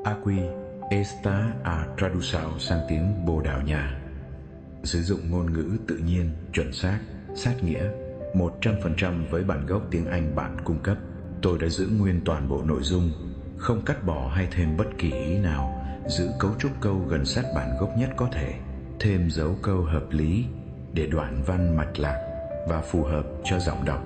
Aquí está tradução sang tiếng Bồ Đào Nha. Sử dụng ngôn ngữ tự nhiên, chuẩn xác, sát nghĩa, 100% với bản gốc tiếng Anh bạn cung cấp. Tôi đã giữ nguyên toàn bộ nội dung, không cắt bỏ hay thêm bất kỳ ý nào, giữ cấu trúc câu gần sát bản gốc nhất có thể, thêm dấu câu hợp lý để đoạn văn mạch lạc và phù hợp cho giọng đọc,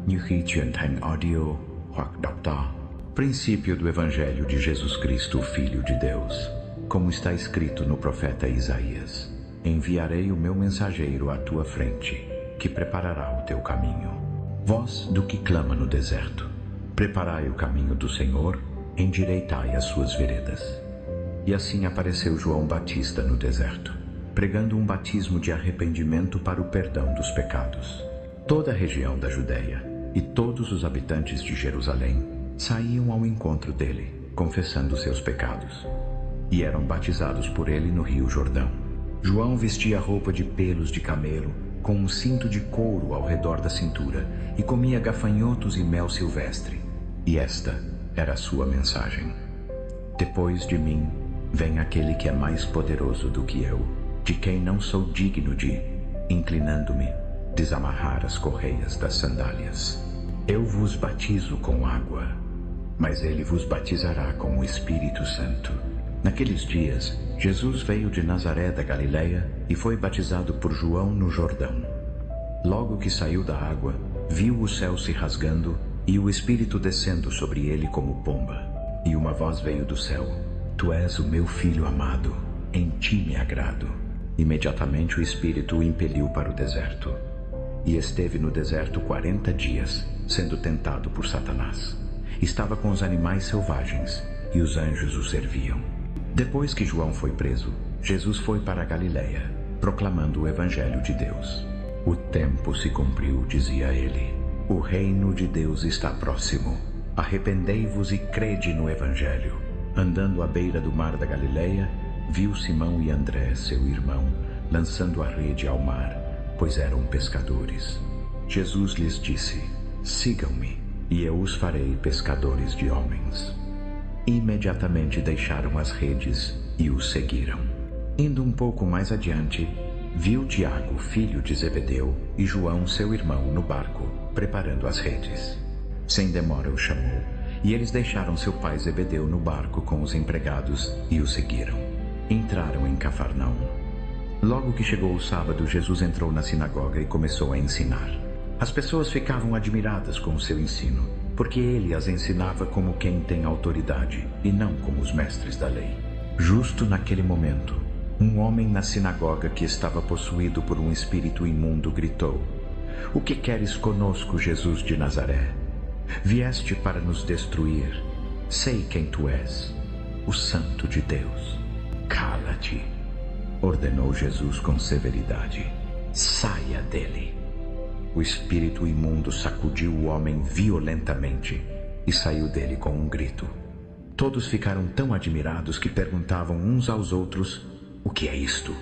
như khi chuyển thành audio hoặc đọc to. Princípio do Evangelho de Jesus Cristo, Filho de Deus. Como está escrito no profeta Isaías: Enviarei o meu mensageiro à tua frente, que preparará o teu caminho. Voz do que clama no deserto: Preparai o caminho do Senhor, endireitai as suas veredas. E assim apareceu João Batista no deserto, pregando batismo de arrependimento para o perdão dos pecados. Toda a região da Judéia e todos os habitantes de Jerusalém saíam ao encontro dele, confessando seus pecados, e eram batizados por ele no rio Jordão. João vestia roupa de pelos de camelo, com um cinto de couro ao redor da cintura, e comia gafanhotos e mel silvestre. E esta era a sua mensagem: Depois de mim vem aquele que é mais poderoso do que eu, de quem não sou digno de, inclinando-me, desamarrar as correias das sandálias. Eu vos batizo com água, mas ele vos batizará com o Espírito Santo. Naqueles dias, Jesus veio de Nazaré da Galileia e foi batizado por João no Jordão. Logo que saiu da água, viu o céu se rasgando e o Espírito descendo sobre ele como pomba. E uma voz veio do céu: Tu és o meu filho amado, em ti me agrado. Imediatamente o Espírito o impeliu para o deserto. E esteve no deserto 40 dias, sendo tentado por Satanás. Estava com os animais selvagens, e os anjos o serviam. Depois que João foi preso, Jesus foi para a Galileia, proclamando o Evangelho de Deus. O tempo se cumpriu, dizia ele. O reino de Deus está próximo. Arrependei-vos e crede no Evangelho. Andando à beira do mar da Galileia, viu Simão e André, seu irmão, lançando a rede ao mar, pois eram pescadores. Jesus lhes disse: Sigam-me, e eu os farei pescadores de homens. Imediatamente deixaram as redes e o seguiram. Indo um pouco mais adiante, viu Tiago, filho de Zebedeu, e João, seu irmão, no barco, preparando as redes. Sem demora o chamou, e eles deixaram seu pai Zebedeu no barco com os empregados e o seguiram. Entraram em Cafarnaum. Logo que chegou o sábado, Jesus entrou na sinagoga e começou a ensinar. As pessoas ficavam admiradas com o seu ensino, porque ele as ensinava como quem tem autoridade e não como os mestres da lei. Justo naquele momento, um homem na sinagoga que estava possuído por um espírito imundo gritou: O que queres conosco, Jesus de Nazaré? Vieste para nos destruir. Sei quem tu és, o Santo de Deus. Cala-te, ordenou Jesus com severidade. Saia dele. O espírito imundo sacudiu o homem violentamente e saiu dele com um grito. Todos ficaram tão admirados que perguntavam uns aos outros: O que é isto?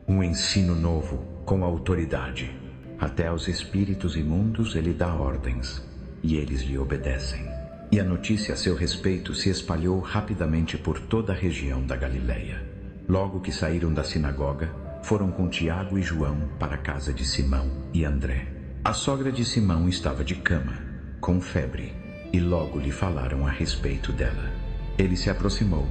Um ensino novo, com autoridade. Até aos espíritos imundos ele dá ordens, e eles lhe obedecem. E a notícia a seu respeito se espalhou rapidamente por toda a região da Galileia. Logo que saíram da sinagoga, foram com Tiago e João para a casa de Simão e André. A sogra de Simão estava de cama, com febre, e logo lhe falaram a respeito dela. Ele se aproximou,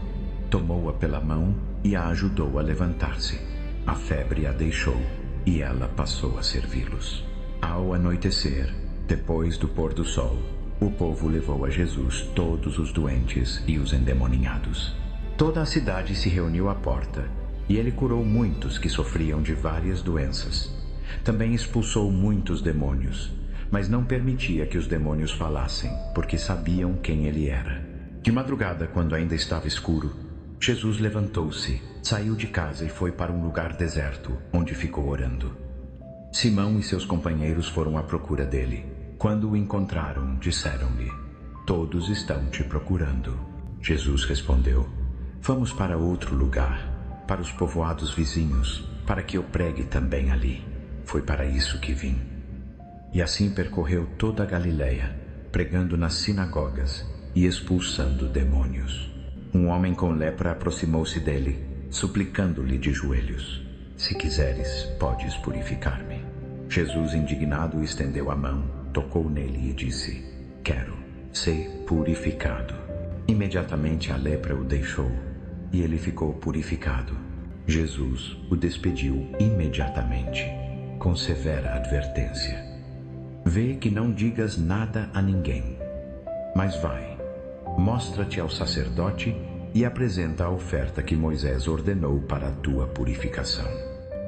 tomou-a pela mão e a ajudou a levantar-se. A febre a deixou e ela passou a servi-los. Ao anoitecer, depois do pôr do sol, o povo levou a Jesus todos os doentes e os endemoninhados. Toda a cidade se reuniu à porta, e ele curou muitos que sofriam de várias doenças. Também expulsou muitos demônios, mas não permitia que os demônios falassem, porque sabiam quem ele era. De madrugada, quando ainda estava escuro, Jesus levantou-se, saiu de casa e foi para um lugar deserto, onde ficou orando. Simão e seus companheiros foram à procura dele. Quando o encontraram, disseram-lhe: Todos estão te procurando. Jesus respondeu: Vamos para outro lugar, para os povoados vizinhos, para que eu pregue também ali. Foi para isso que vim. E assim percorreu toda a Galileia, pregando nas sinagogas e expulsando demônios. Um homem com lepra aproximou-se dele, suplicando-lhe de joelhos: Se quiseres, podes purificar-me. Jesus, indignado, estendeu a mão, tocou nele e disse: Quero, ser purificado. Imediatamente a lepra o deixou, e ele ficou purificado. Jesus o despediu imediatamente, com severa advertência: Vê que não digas nada a ninguém, mas vai, mostra-te ao sacerdote e apresenta a oferta que Moisés ordenou para a tua purificação,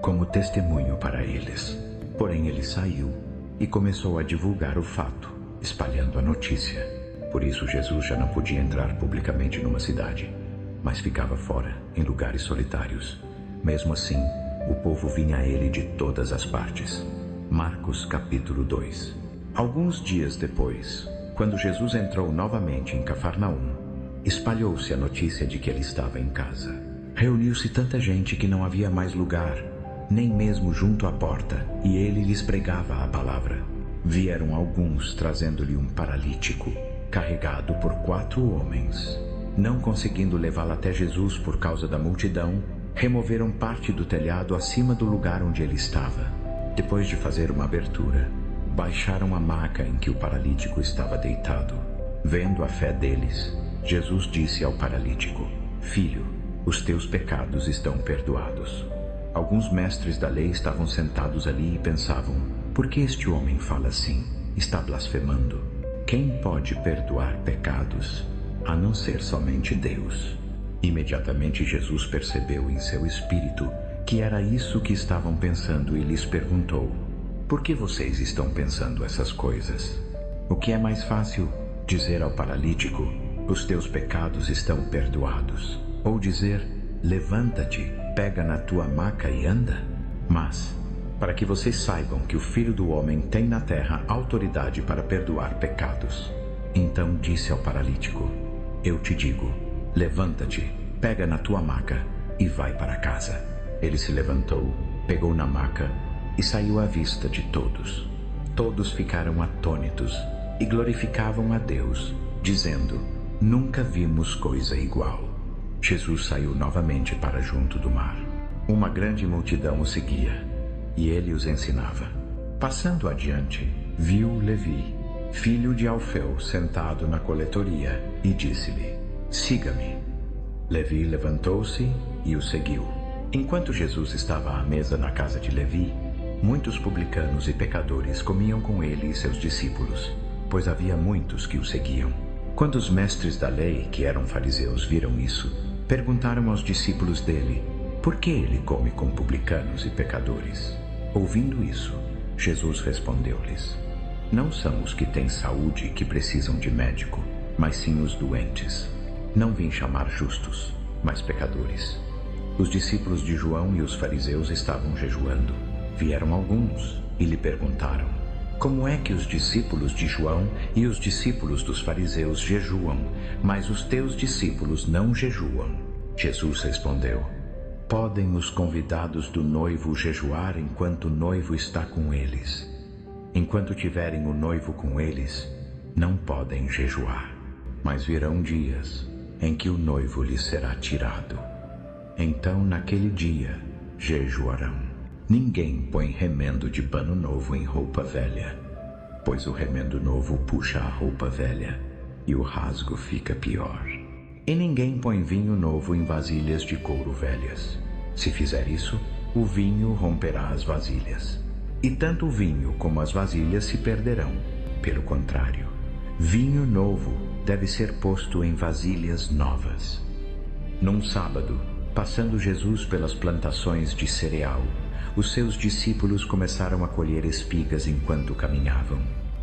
como testemunho para eles. Porém ele saiu e começou a divulgar o fato, espalhando a notícia. Por isso Jesus já não podia entrar publicamente numa cidade, mas ficava fora, em lugares solitários. Mesmo assim, o povo vinha a ele de todas as partes. Marcos capítulo 2. Alguns dias depois, quando Jesus entrou novamente em Cafarnaum, espalhou-se a notícia de que ele estava em casa. Reuniu-se tanta gente que não havia mais lugar, nem mesmo junto à porta, e ele lhes pregava a palavra. Vieram alguns trazendo-lhe um paralítico, carregado por 4 homens. Não conseguindo levá-lo até Jesus por causa da multidão, removeram parte do telhado acima do lugar onde ele estava. Depois de fazer uma abertura, baixaram a maca em que o paralítico estava deitado. Vendo a fé deles, Jesus disse ao paralítico: Filho, os teus pecados estão perdoados. Alguns mestres da lei estavam sentados ali e pensavam: por que este homem fala assim? Está blasfemando. Quem pode perdoar pecados, a não ser somente Deus? Imediatamente Jesus percebeu em seu espírito que era isso que estavam pensando e lhes perguntou: por que vocês estão pensando essas coisas? O que é mais fácil, dizer ao paralítico: os teus pecados estão perdoados, ou dizer: levanta-te, pega na tua maca e anda? Mas, para que vocês saibam que o Filho do Homem tem na terra autoridade para perdoar pecados, então disse ao paralítico: eu te digo, levanta-te, pega na tua maca e vai para casa. Ele se levantou, pegou na maca e saiu à vista de todos. Todos ficaram atônitos e glorificavam a Deus, dizendo: nunca vimos coisa igual. Jesus saiu novamente para junto do mar. Uma grande multidão o seguia, e ele os ensinava. Passando adiante, viu Levi, filho de Alfeu, sentado na coletoria, e disse-lhe: siga-me. Levi levantou-se e o seguiu. Enquanto Jesus estava à mesa na casa de Levi, muitos publicanos e pecadores comiam com ele e seus discípulos, pois havia muitos que o seguiam. Quando os mestres da lei, que eram fariseus, viram isso, perguntaram aos discípulos dele: por que ele come com publicanos e pecadores? Ouvindo isso, Jesus respondeu-lhes: não são os que têm saúde que precisam de médico, mas sim os doentes. Não vim chamar justos, mas pecadores. Os discípulos de João e os fariseus estavam jejuando. Vieram alguns e lhe perguntaram: como é que os discípulos de João e os discípulos dos fariseus jejuam, mas os teus discípulos não jejuam? Jesus respondeu: podem os convidados do noivo jejuar enquanto o noivo está com eles? Enquanto tiverem o noivo com eles, não podem jejuar. Mas virão dias em que o noivo lhes será tirado. Então, naquele dia, jejuarão. Ninguém põe remendo de pano novo em roupa velha, pois o remendo novo puxa a roupa velha, e o rasgo fica pior. E ninguém põe vinho novo em vasilhas de couro velhas. Se fizer isso, o vinho romperá as vasilhas, e tanto o vinho como as vasilhas se perderão. Pelo contrário, vinho novo deve ser posto em vasilhas novas. Num sábado, passando Jesus pelas plantações de cereal, os seus discípulos começaram a colher espigas enquanto caminhavam.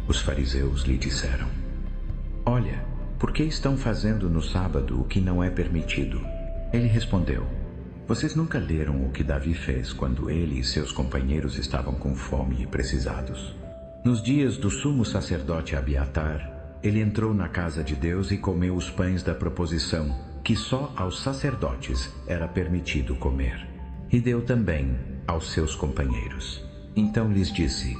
Os fariseus lhe disseram: olha, por que estão fazendo no sábado o que não é permitido? Ele respondeu: vocês nunca leram o que Davi fez quando ele e seus companheiros estavam com fome e precisados? Nos dias do sumo sacerdote Abiatar, ele entrou na casa de Deus e comeu os pães da proposição, que só aos sacerdotes era permitido comer, e deu também aos seus companheiros. Então lhes disse: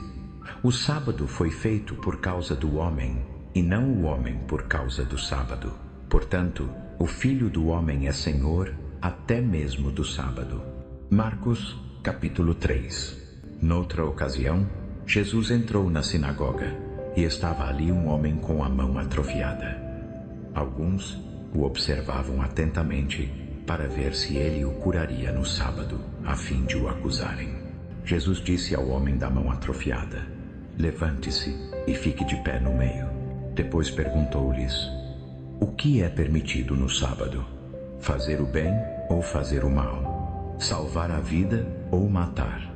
o sábado foi feito por causa do homem, e não o homem por causa do sábado. Portanto, o Filho do Homem é Senhor até mesmo do sábado. Marcos, capítulo 3. Noutra ocasião, Jesus entrou na sinagoga, e estava ali um homem com a mão atrofiada. Alguns o observavam atentamente para ver se ele o curaria no sábado, a fim de o acusarem. Jesus disse ao homem da mão atrofiada: levante-se e fique de pé no meio. Depois perguntou-lhes: o que é permitido no sábado? Fazer o bem ou fazer o mal? Salvar a vida ou matar?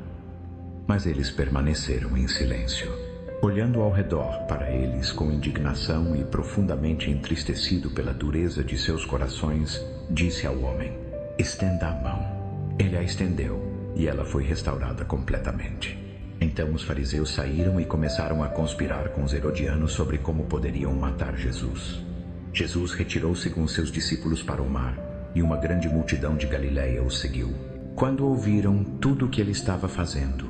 Mas eles permaneceram em silêncio. Olhando ao redor para eles com indignação e profundamente entristecido pela dureza de seus corações, disse ao homem: estenda a mão. Ele a estendeu, e ela foi restaurada completamente. Então os fariseus saíram e começaram a conspirar com os herodianos sobre como poderiam matar Jesus. Jesus retirou-se com seus discípulos para o mar, e uma grande multidão de Galiléia o seguiu. Quando ouviram tudo o que ele estava fazendo,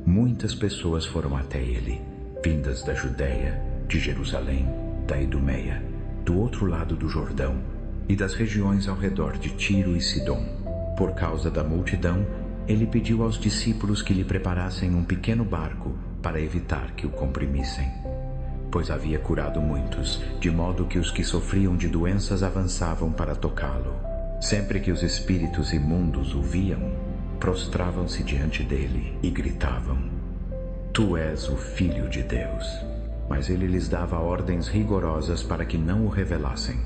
muitas pessoas foram até ele, vindas da Judéia, de Jerusalém, da Idumeia, do outro lado do Jordão, e das regiões ao redor de Tiro e Sidom. Por causa da multidão, ele pediu aos discípulos que lhe preparassem um pequeno barco para evitar que o comprimissem, pois havia curado muitos, de modo que os que sofriam de doenças avançavam para tocá-lo. Sempre que os espíritos imundos o viam, prostravam-se diante dele e gritavam: tu és o Filho de Deus. Mas ele lhes dava ordens rigorosas para que não o revelassem.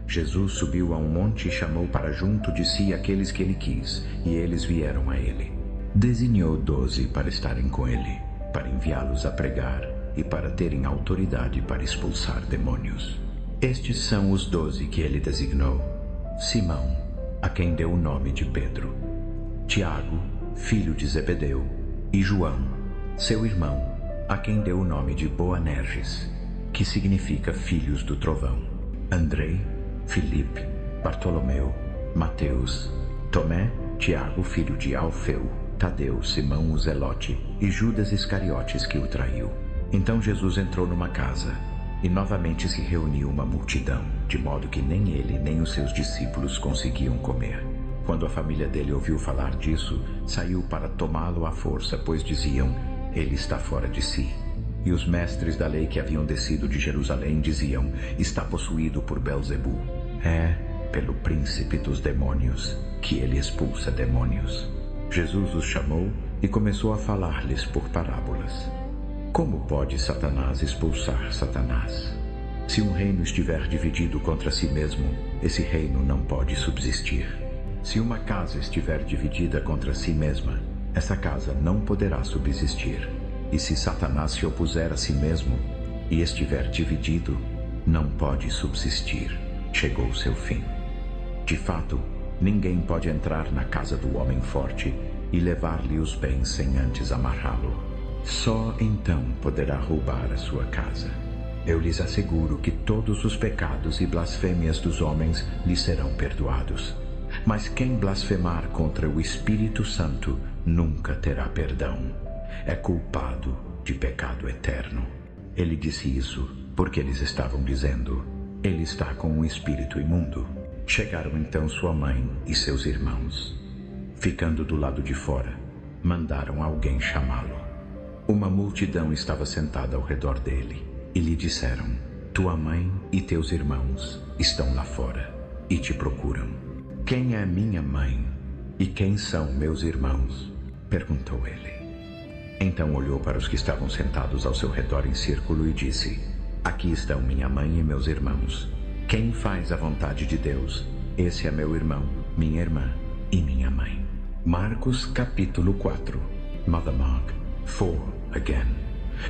Jesus subiu a um monte e chamou para junto de si aqueles que ele quis, e eles vieram a ele. Designou 12 para estarem com ele, para enviá-los a pregar e para terem autoridade para expulsar demônios. Estes são os 12 que ele designou: Simão, a quem deu o nome de Pedro; Tiago, filho de Zebedeu; e João, seu irmão, a quem deu o nome de Boanerges, que significa filhos do trovão; Andrei, Filipe, Bartolomeu, Mateus, Tomé, Tiago, filho de Alfeu, Tadeu, Simão o Zelote e Judas Iscariotes, que o traiu. Então Jesus entrou numa casa, e novamente se reuniu uma multidão, de modo que nem ele nem os seus discípulos conseguiam comer. Quando a família dele ouviu falar disso, saiu para tomá-lo à força, pois diziam: ele está fora de si. E os mestres da lei que haviam descido de Jerusalém diziam: está possuído por Belzebu. É pelo príncipe dos demônios que ele expulsa demônios. Jesus os chamou e começou a falar-lhes por parábolas. Como pode Satanás expulsar Satanás? Se um reino estiver dividido contra si mesmo, esse reino não pode subsistir. Se uma casa estiver dividida contra si mesma, essa casa não poderá subsistir. E se Satanás se opuser a si mesmo e estiver dividido, não pode subsistir. Chegou o seu fim. De fato, ninguém pode entrar na casa do homem forte e levar-lhe os bens sem antes amarrá-lo. Só então poderá roubar a sua casa. Eu lhes asseguro que todos os pecados e blasfêmias dos homens lhes serão perdoados. Mas quem blasfemar contra o Espírito Santo nunca terá perdão. É culpado de pecado eterno. Ele disse isso porque eles estavam dizendo: ele está com um espírito imundo. Chegaram então sua mãe e seus irmãos. Ficando do lado de fora, mandaram alguém chamá-lo. Uma multidão estava sentada ao redor dele, e lhe disseram: tua mãe e teus irmãos estão lá fora, e te procuram. Quem é minha mãe e quem são meus irmãos? Perguntou ele. Então olhou para os que estavam sentados ao seu redor em círculo e disse: aqui estão minha mãe e meus irmãos. Quem faz a vontade de Deus, esse é meu irmão, minha irmã e minha mãe. Marcos capítulo 4. Mother Mark 4 again.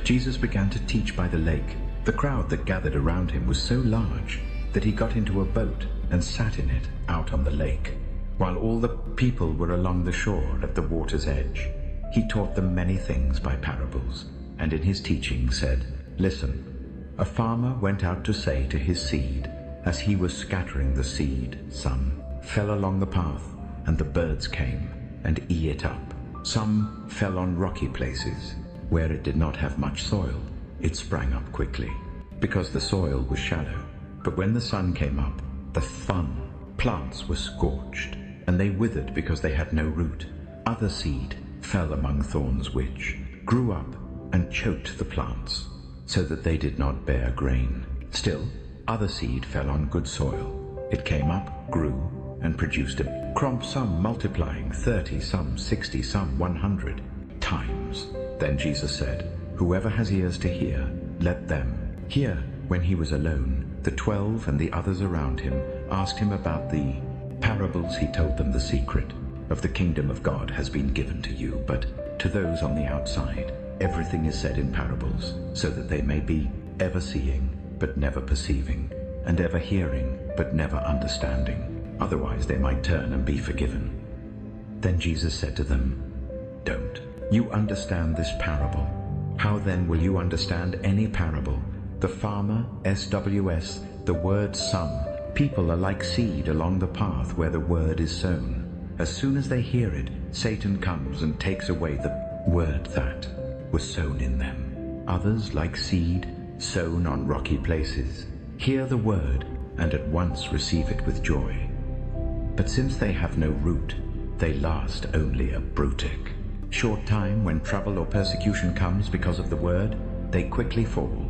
Jesus began to teach by the lake. The crowd that gathered around him was so large that he got into a boat and sat in it out on the lake, while all the people were along the shore at the water's edge. He taught them many things by parables, and in his teaching said, listen, a farmer went out to say to his seed, as he was scattering the seed, some fell along the path, and the birds came and ate it up. Some fell on rocky places, where it did not have much soil. It sprang up quickly, because the soil was shallow. But when the sun came up, the fun. Plants were scorched, and they withered because they had no root. Other seed fell among thorns which grew up and choked the plants, so that they did not bear grain. Still, other seed fell on good soil. It came up, grew, and produced a crop, some multiplying 30, some 60, some 100 times. Then Jesus said, "Whoever has ears to hear, let them hear." When he was alone, the 12 and the others around him asked him about the parables. He told them, "The secret of the kingdom of God has been given to you, but to those on the outside, everything is said in parables, so that they may be ever seeing, but never perceiving, and ever hearing, but never understanding. Otherwise they might turn and be forgiven." Then Jesus said to them, "Don't you understand this parable? How then will you understand any parable? The farmer, SWS, the word some. People are like seed along the path where the word is sown. As soon as they hear it, Satan comes and takes away the word that was sown in them. Others, like seed sown on rocky places, hear the word and at once receive it with joy. But since they have no root, they last only a brutic short time. When trouble or persecution comes because of the word, they quickly fall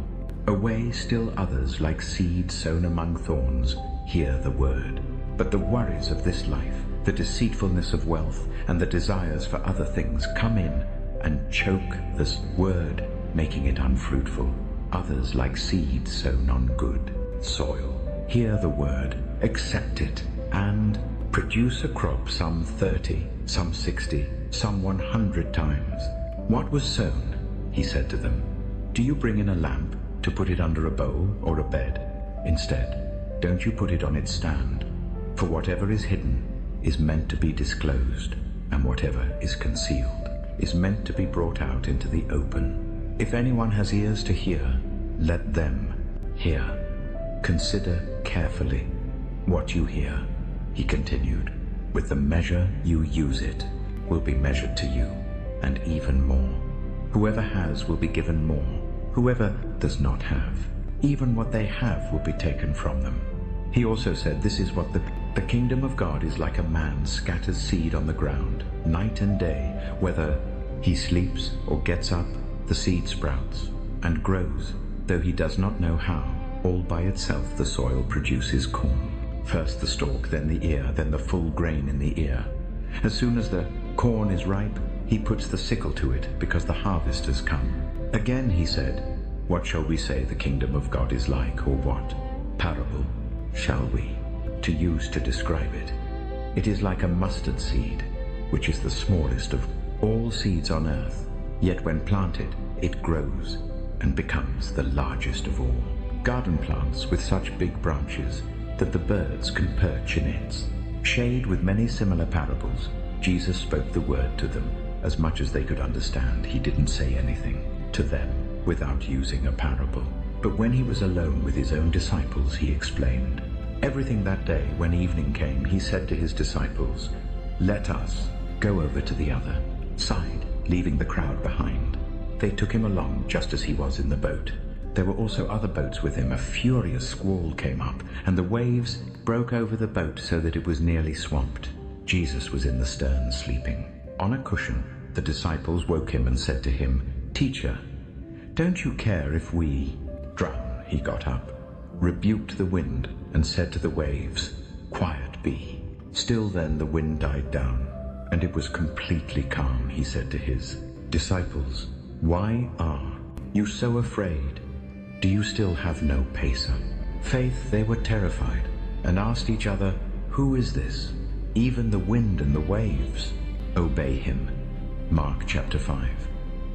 away. Still others, like seed sown among thorns, hear the word. But the worries of this life, the deceitfulness of wealth, and the desires for other things come in and choke this word, making it unfruitful. Others, like seed sown on good soil, hear the word, accept it, and produce a crop, some 30, some 60, some 100 times. What was sown? He said to them, "Do you bring in a lamp to put it under a bowl or a bed? Instead, don't you put it on its stand? For whatever is hidden is meant to be disclosed, and whatever is concealed is meant to be brought out into the open. If anyone has ears to hear, let them hear. Consider carefully what you hear," he continued. "With the measure you use it will be measured to you, and even more. Whoever has will be given more. Whoever does not have, even what they have will be taken from them." He also said, "This is what the kingdom of God is like. A man scatters seed on the ground night and day. Whether he sleeps or gets up, the seed sprouts and grows, though he does not know how. All by itself the soil produces corn. First the stalk, then the ear, then the full grain in the ear. As soon as the corn is ripe, he puts the sickle to it, because the harvest has come." Again he said, "What shall we say the kingdom of God is like, or what parable shall we to use to describe it? It is like a mustard seed, which is the smallest of all seeds on earth. Yet when planted, it grows and becomes the largest of all. Garden plants with such big branches that the birds can perch in its shade." With many similar parables, Jesus spoke the word to them as much as they could understand. He didn't say anything to them without using a parable. But when he was alone with his own disciples, he explained everything. That day, when evening came, he said to his disciples, "Let us go over to the other side," leaving the crowd behind. They took him along just as he was in the boat. There were also other boats with him. A furious squall came up, and the waves broke over the boat so that it was nearly swamped. Jesus was in the stern, sleeping on a cushion. The disciples woke him and said to him, "Teacher, don't you care if we drown?" He got up, rebuked the wind, and said to the waves, "Quiet, be still." Then the wind died down, and it was completely calm. He said to his disciples, "Why are you so afraid? Do you still have no faith?" They were terrified and asked each other, "Who is this? Even the wind and the waves obey him." Mark chapter 5.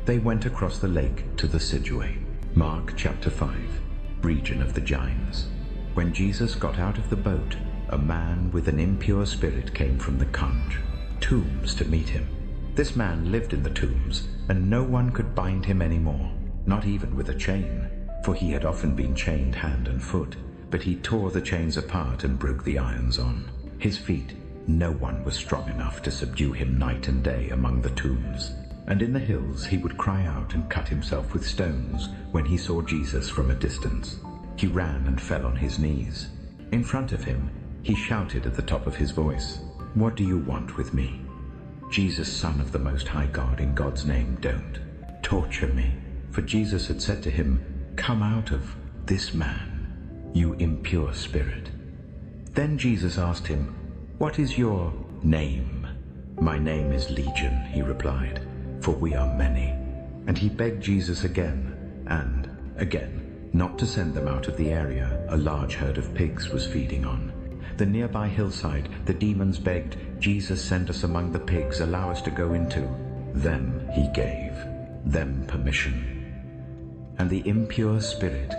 They went across the lake to the Sidgeway. Mark chapter 5, region of the Gines. When Jesus got out of the boat, a man with an impure spirit came from the tombs to meet him. This man lived in the tombs, and no one could bind him anymore, not even with a chain, for he had often been chained hand and foot. But he tore the chains apart and broke the irons on his feet. No one was strong enough to subdue him night and day among the tombs. And in the hills he would cry out and cut himself with stones when he saw Jesus from a distance. He ran and fell on his knees. In front of him, he shouted at the top of his voice, "What do you want with me? Jesus, Son of the Most High God, in God's name, don't torture me." For Jesus had said to him, "Come out of this man, you impure spirit." Then Jesus asked him, "What is your name?" "My name is Legion," he replied, "for we are many." And he begged Jesus again and again not to send them out of the area a large herd of pigs was feeding on. The nearby hillside, the demons begged, "Jesus, send us among the pigs, allow us to go into." Them he gave them permission. And the impure spirit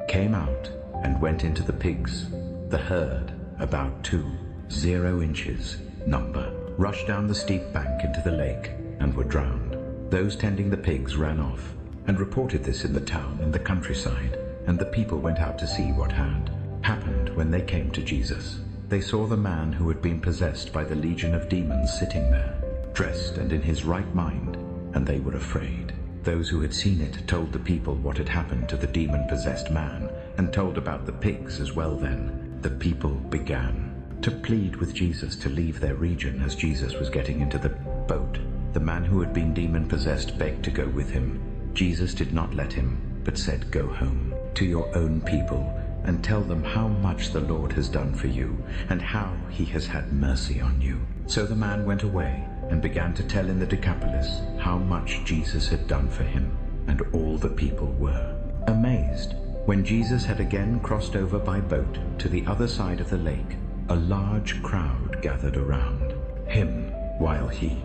came out and went into the pigs. The herd, about 2.0 inches number, rushed down the steep bank into the lake and were drowned. Those tending the pigs ran off and reported this in the town and the countryside, and the people went out to see what had happened. When they came to Jesus, they saw the man who had been possessed by the legion of demons sitting there, dressed and in his right mind, and they were afraid. Those who had seen it told the people what had happened to the demon-possessed man, and told about the pigs as well. Then the people began to plead with Jesus to leave their region. As Jesus was getting into the boat, the man who had been demon-possessed begged to go with him. Jesus did not let him, but said, "Go home to your own people and tell them how much the Lord has done for you and how he has had mercy on you." So the man went away and began to tell in the Decapolis how much Jesus had done for him, and all the people were amazed. When Jesus had again crossed over by boat to the other side of the lake, a large crowd gathered around him while he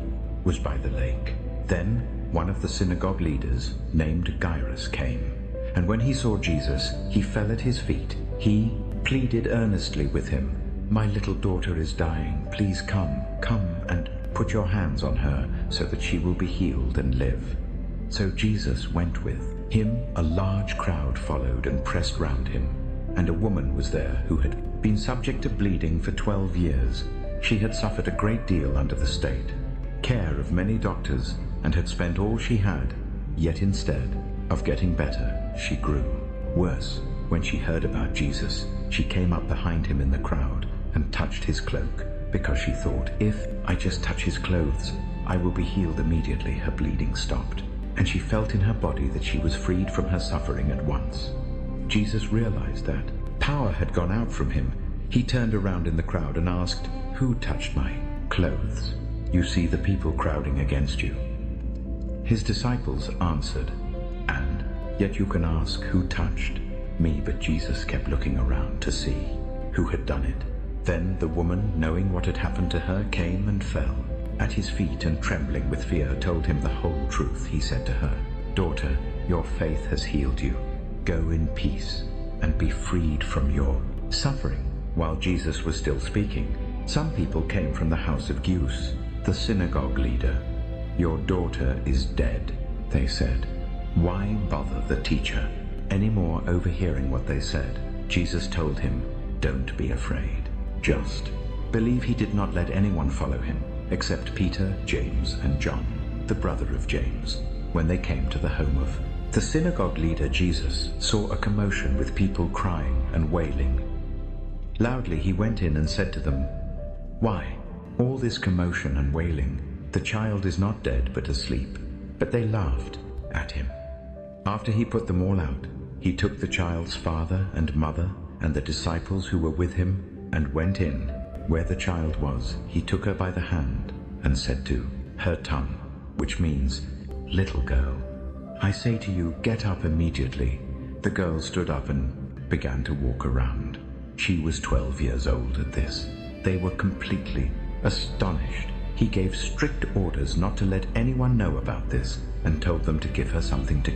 was by the lake. Then one of the synagogue leaders, named Jairus, came, and when he saw Jesus, he fell at his feet. He pleaded earnestly with him, "My little daughter is dying. Please come and put your hands on her so that she will be healed and live." So Jesus went with him. A large crowd followed and pressed round him, and a woman was there who had been subject to bleeding for 12 years. She had suffered a great deal under the state care of many doctors and had spent all she had, yet instead of getting better, she grew worse. When she heard about Jesus, she came up behind him in the crowd and touched his cloak, because she thought, "If I just touch his clothes, I will be healed immediately." Her bleeding stopped, and she felt in her body that she was freed from her suffering at once. Jesus realized that power had gone out from him. He turned around in the crowd and asked, "Who touched my clothes? You see the people crowding against you." His disciples answered, "And yet you can ask, who touched me?" But Jesus kept looking around to see who had done it. Then the woman, knowing what had happened to her, came and fell at his feet, and trembling with fear told him the whole truth. He said to her, "Daughter, your faith has healed you. Go in peace and be freed from your suffering." While Jesus was still speaking, some people came from the house of Gaius, the synagogue leader. "Your daughter is dead," they said. "Why bother the teacher any more?" Overhearing what they said, Jesus told him, "Don't be afraid. Just believe." He did not let anyone follow him except Peter, James, and John, the brother of James. When they came to the home of the synagogue leader, Jesus saw a commotion with people crying and wailing. Loudly he went in and said to them, "Why all this commotion and wailing? The child is not dead but asleep." But they laughed at him. After he put them all out, he took the child's father and mother and the disciples who were with him and went in where the child was. He took her by the hand and said to her tongue, which means, "Little girl, I say to you, get up immediately." The girl stood up and began to walk around. She was 12 years old at this. They were completely astonished. He gave strict orders not to let anyone know about this and told them to give her something to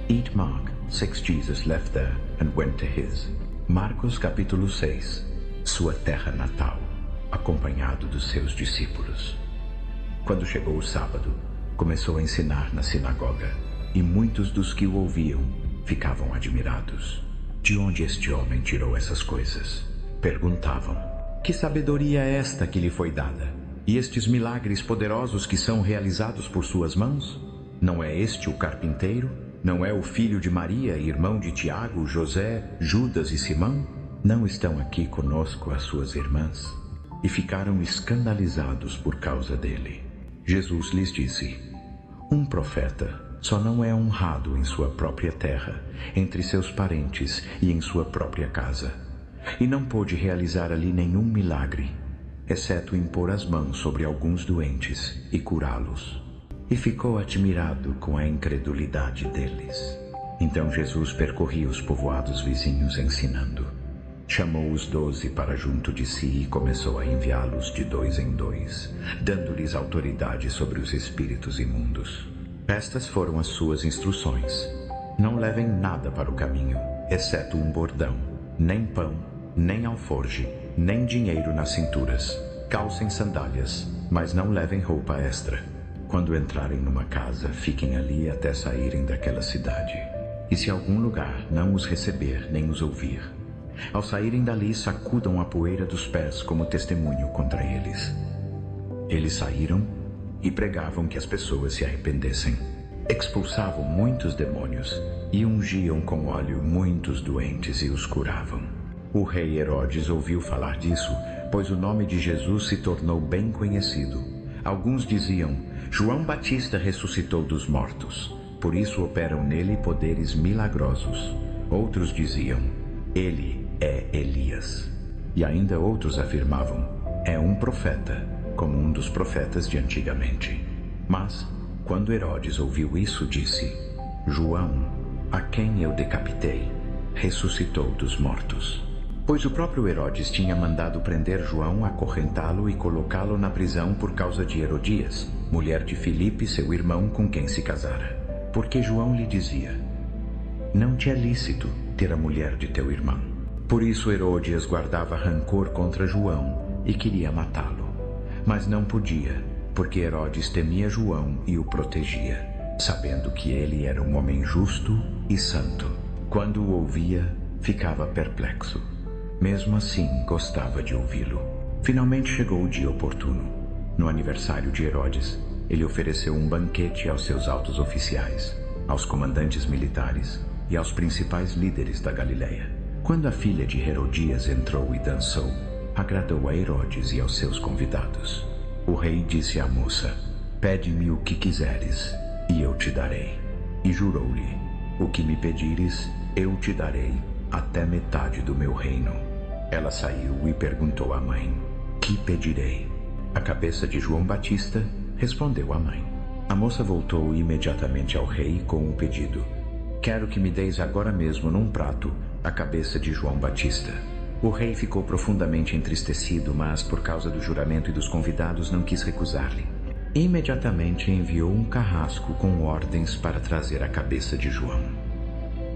eat. Mark 6. Jesus left there and went to his Marcos capítulo 6, sua terra natal, acompanhado dos seus discípulos. Quando chegou o sábado, começou a ensinar na sinagoga, e muitos dos que o ouviam ficavam admirados. "De onde este homem tirou essas coisas?" perguntavam. "Que sabedoria é esta que lhe foi dada? E estes milagres poderosos que são realizados por suas mãos? Não é este o carpinteiro? Não é o filho de Maria, irmão de Tiago, José, Judas e Simão? Não estão aqui conosco as suas irmãs? E ficaram escandalizados por causa dele. Jesus lhes disse: um profeta só não é honrado em sua própria terra, entre seus parentes e em sua própria casa. E não pôde realizar ali nenhum milagre, exceto impor as mãos sobre alguns doentes e curá-los. E ficou admirado com a incredulidade deles. Então Jesus percorria os povoados vizinhos ensinando. Chamou os 12 para junto de si e começou a enviá-los de 2 em 2, dando-lhes autoridade sobre os espíritos imundos. Estas foram as suas instruções. Não levem nada para o caminho, exceto um bordão, nem pão, nem alforge, nem dinheiro nas cinturas. Calcem sandálias, mas não levem roupa extra. Quando entrarem numa casa, fiquem ali até saírem daquela cidade. E se algum lugar não os receber nem os ouvir, ao saírem dali, sacudam a poeira dos pés como testemunho contra eles. Eles saíram e pregavam que as pessoas se arrependessem. Expulsavam muitos demônios e ungiam com óleo muitos doentes e os curavam. O rei Herodes ouviu falar disso, pois o nome de Jesus se tornou bem conhecido. Alguns diziam: João Batista ressuscitou dos mortos, por isso operam nele poderes milagrosos. Outros diziam: ele é Elias. E ainda outros afirmavam: é um profeta, como um dos profetas de antigamente. Mas, quando Herodes ouviu isso, disse: João, a quem eu decapitei, ressuscitou dos mortos. Pois o próprio Herodes tinha mandado prender João, acorrentá-lo e colocá-lo na prisão por causa de Herodias, mulher de Filipe, seu irmão, com quem se casara. Porque João lhe dizia: não te é lícito ter a mulher de teu irmão. Por isso Herodias guardava rancor contra João e queria matá-lo. Mas não podia, porque Herodes temia João e o protegia, sabendo que ele era um homem justo e santo. Quando o ouvia, ficava perplexo. Mesmo assim, gostava de ouvi-lo. Finalmente chegou o dia oportuno. No aniversário de Herodes, ele ofereceu um banquete aos seus altos oficiais, aos comandantes militares e aos principais líderes da Galileia. Quando a filha de Herodias entrou e dançou, agradou a Herodes e aos seus convidados. O rei disse à moça: pede-me o que quiseres, e eu te darei. E jurou-lhe: o que me pedires, eu te darei, até metade do meu reino. Ela saiu e perguntou à mãe: que pedirei? A cabeça de João Batista, respondeu a mãe. A moça voltou imediatamente ao rei com o pedido: quero que me deis agora mesmo num prato a cabeça de João Batista. O rei ficou profundamente entristecido, mas por causa do juramento e dos convidados não quis recusar-lhe. Imediatamente enviou um carrasco com ordens para trazer a cabeça de João.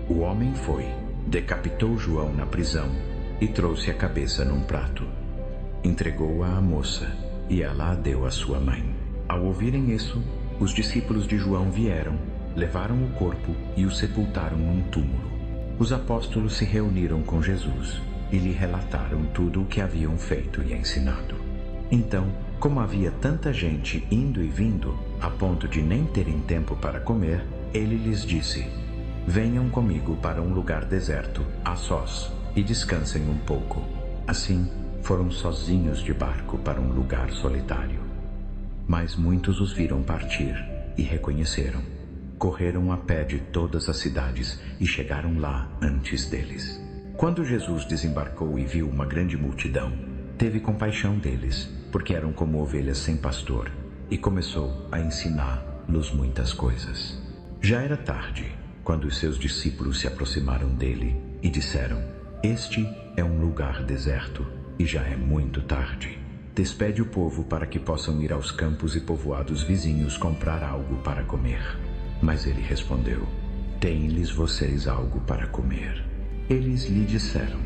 O homem foi, decapitou João na prisão e trouxe a cabeça num prato. Entregou-a à moça e ela a deu à sua mãe. Ao ouvirem isso, os discípulos de João vieram, levaram o corpo e o sepultaram num túmulo. Os apóstolos se reuniram com Jesus e lhe relataram tudo o que haviam feito e ensinado. Então, como havia tanta gente indo e vindo, a ponto de nem terem tempo para comer, ele lhes disse: venham comigo para um lugar deserto, a sós, e descansem um pouco. Assim, foram sozinhos de barco para um lugar solitário. Mas muitos os viram partir e reconheceram. Correram a pé de todas as cidades e chegaram lá antes deles. Quando Jesus desembarcou e viu uma grande multidão, teve compaixão deles, porque eram como ovelhas sem pastor, e começou a ensinar-los muitas coisas. Já era tarde, quando os seus discípulos se aproximaram dele e disseram: este é um lugar deserto e já é muito tarde. Despede o povo para que possam ir aos campos e povoados vizinhos comprar algo para comer. Mas ele respondeu: deem-lhes vocês algo para comer. Eles lhe disseram: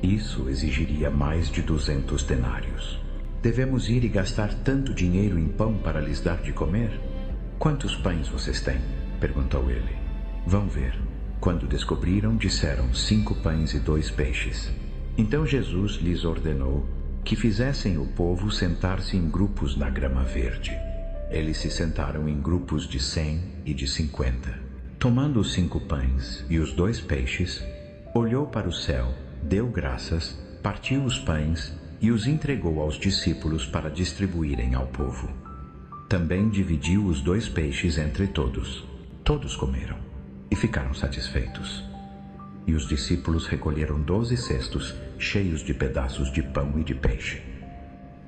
isso exigiria mais de 200 denários. Devemos ir e gastar tanto dinheiro em pão para lhes dar de comer? Quantos pães vocês têm? Perguntou ele. Vão ver. Quando descobriram, disseram: 5 pães e 2 peixes. Então Jesus lhes ordenou que fizessem o povo sentar-se em grupos na grama verde. Eles se sentaram em grupos de 100 e de 50. Tomando os 5 pães e os 2 peixes, olhou para o céu, deu graças, partiu os pães e os entregou aos discípulos para distribuírem ao povo. Também dividiu os 2 peixes entre todos. Todos comeram e ficaram satisfeitos. E os discípulos recolheram 12 cestos cheios de pedaços de pão e de peixe.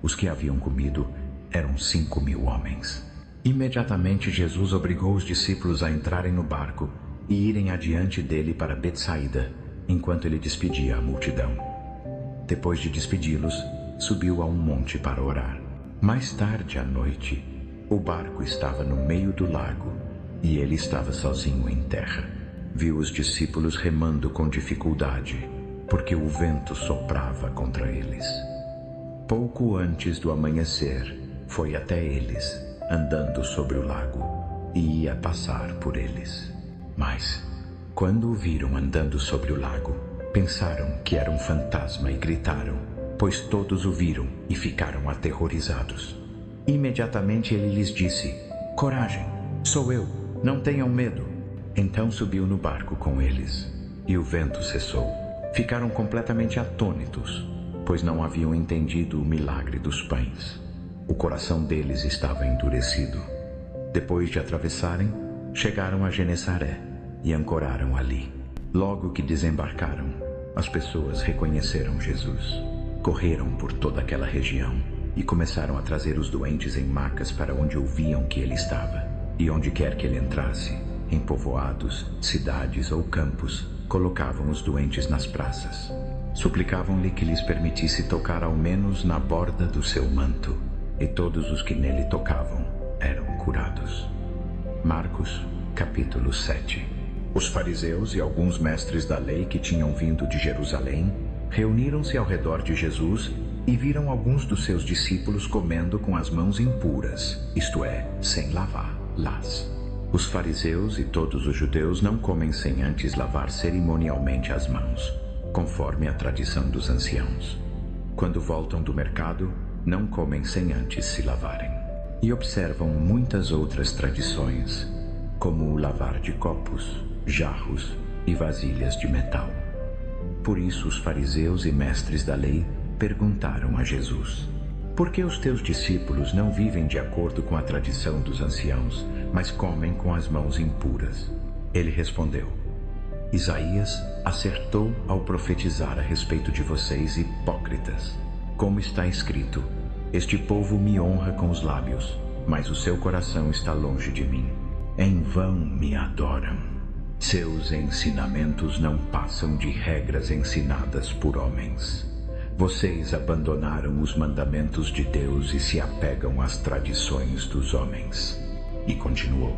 Os que haviam comido eram 5.000 homens. Imediatamente Jesus obrigou os discípulos a entrarem no barco e irem adiante dele para Betsaida, enquanto ele despedia a multidão. Depois de despedi-los, subiu a um monte para orar. Mais tarde à noite, o barco estava no meio do lago e ele estava sozinho em terra. Viu os discípulos remando com dificuldade, porque o vento soprava contra eles. Pouco antes do amanhecer, foi até eles, andando sobre o lago, e ia passar por eles. Mas, quando o viram andando sobre o lago, pensaram que era um fantasma e gritaram, pois todos o viram e ficaram aterrorizados. Imediatamente ele lhes disse: "Coragem, sou eu, não tenham medo." Então subiu no barco com eles, e o vento cessou. Ficaram completamente atônitos, pois não haviam entendido o milagre dos pães. O coração deles estava endurecido. Depois de atravessarem, chegaram a Genesaré e ancoraram ali. Logo que desembarcaram, as pessoas reconheceram Jesus. Correram por toda aquela região e começaram a trazer os doentes em macas para onde ouviam que ele estava. E onde quer que ele entrasse, em povoados, cidades ou campos, colocavam os doentes nas praças. Suplicavam-lhe que lhes permitisse tocar ao menos na borda do seu manto, e todos os que nele tocavam eram curados. Marcos, capítulo 7. Os fariseus e alguns mestres da lei que tinham vindo de Jerusalém reuniram-se ao redor de Jesus e viram alguns dos seus discípulos comendo com as mãos impuras, isto é, sem lavá-las. Os fariseus e todos os judeus não comem sem antes lavar cerimonialmente as mãos, conforme a tradição dos anciãos. Quando voltam do mercado, não comem sem antes se lavarem. E observam muitas outras tradições, como o lavar de copos, jarros e vasilhas de metal. Por isso os fariseus e mestres da lei perguntaram a Jesus: "Por que os teus discípulos não vivem de acordo com a tradição dos anciãos, mas comem com as mãos impuras?" Ele respondeu: "Isaías acertou ao profetizar a respeito de vocês, hipócritas. Como está escrito: este povo me honra com os lábios, mas o seu coração está longe de mim. Em vão me adoram. Seus ensinamentos não passam de regras ensinadas por homens. Vocês abandonaram os mandamentos de Deus e se apegam às tradições dos homens." E continuou: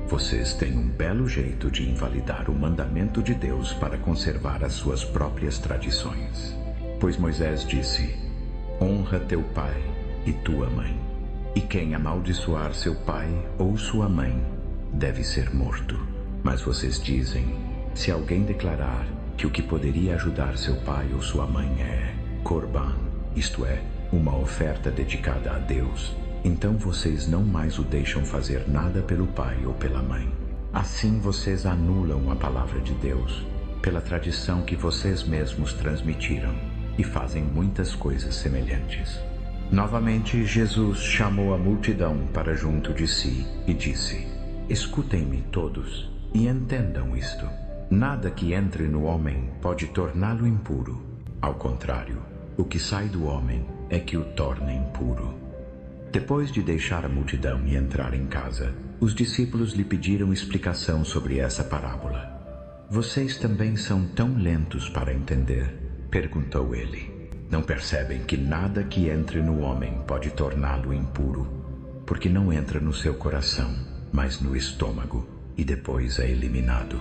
"Vocês têm um belo jeito de invalidar o mandamento de Deus para conservar as suas próprias tradições. Pois Moisés disse: honra teu pai e tua mãe. E quem amaldiçoar seu pai ou sua mãe deve ser morto. Mas vocês dizem: se alguém declarar que o que poderia ajudar seu pai ou sua mãe é Corban, isto é, uma oferta dedicada a Deus, então vocês não mais o deixam fazer nada pelo pai ou pela mãe. Assim vocês anulam a palavra de Deus, pela tradição que vocês mesmos transmitiram, e fazem muitas coisas semelhantes." Novamente Jesus chamou a multidão para junto de si e disse: "Escutem-me todos e entendam isto. Nada que entre no homem pode torná-lo impuro. Ao contrário, o que sai do homem é que o torna impuro." Depois de deixar a multidão e entrar em casa, os discípulos lhe pediram explicação sobre essa parábola. "Vocês também são tão lentos para entender?" perguntou ele. "Não percebem que nada que entre no homem pode torná-lo impuro, porque não entra no seu coração, mas no estômago, e depois é eliminado."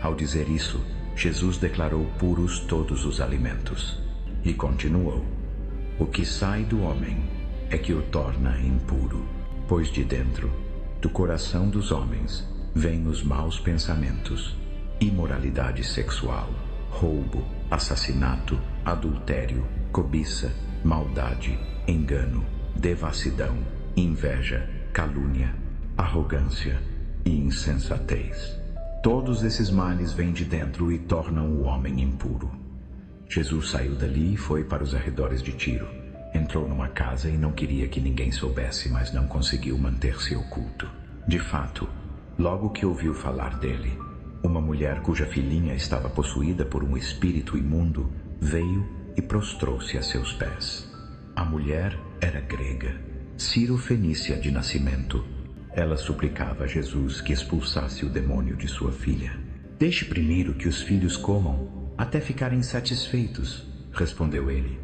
Ao dizer isso, Jesus declarou puros todos os alimentos. E continuou: "O que sai do homem é que o torna impuro, pois de dentro, do coração dos homens, vêm os maus pensamentos, imoralidade sexual, roubo, assassinato, adultério, cobiça, maldade, engano, devassidão, inveja, calúnia, arrogância e insensatez. Todos esses males vêm de dentro e tornam o homem impuro." Jesus saiu dali e foi para os arredores de Tiro. Entrou numa casa e não queria que ninguém soubesse, mas não conseguiu manter-se oculto. De fato, logo que ouviu falar dele, uma mulher cuja filhinha estava possuída por um espírito imundo veio e prostrou-se a seus pés. A mulher era grega, Ciro-fenícia de nascimento. Ela suplicava a Jesus que expulsasse o demônio de sua filha. Deixe primeiro que os filhos comam, até ficarem satisfeitos, respondeu ele.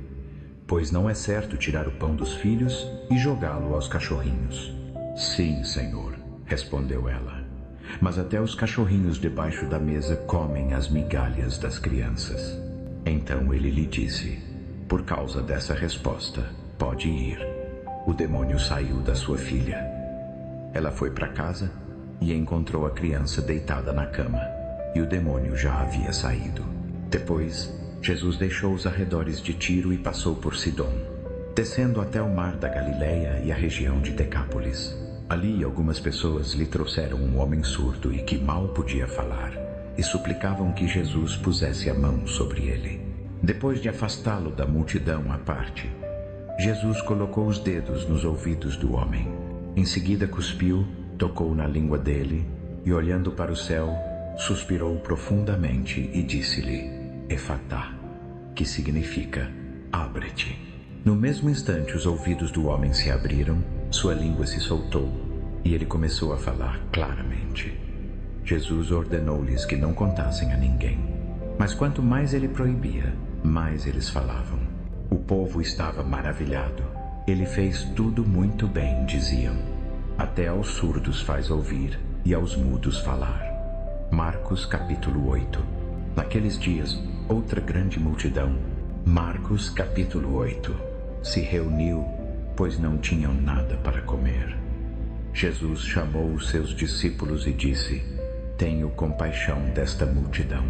Pois não é certo tirar o pão dos filhos e jogá-lo aos cachorrinhos. Sim, Senhor, respondeu ela. Mas até os cachorrinhos debaixo da mesa comem as migalhas das crianças. Então ele lhe disse: por causa dessa resposta, pode ir. O demônio saiu da sua filha. Ela foi para casa e encontrou a criança deitada na cama, e o demônio já havia saído. Depois, Jesus deixou os arredores de Tiro e passou por Sidom, descendo até o mar da Galileia e a região de Decápolis. Ali, algumas pessoas lhe trouxeram um homem surdo e que mal podia falar, e suplicavam que Jesus pusesse a mão sobre ele. Depois de afastá-lo da multidão à parte, Jesus colocou os dedos nos ouvidos do homem. Em seguida cuspiu, tocou na língua dele e, olhando para o céu, suspirou profundamente e disse-lhe: Efatá, que significa abre-te. No mesmo instante os ouvidos do homem se abriram, sua língua se soltou e ele começou a falar claramente. Jesus ordenou-lhes que não contassem a ninguém. Mas quanto mais ele proibia, mais eles falavam. O povo estava maravilhado. Ele fez tudo muito bem, diziam. Até aos surdos faz ouvir e aos mudos falar. Marcos capítulo 8. Naqueles dias, outra grande multidão, Marcos capítulo 8, se reuniu, pois não tinham nada para comer. Jesus chamou os seus discípulos e disse: Tenho compaixão desta multidão.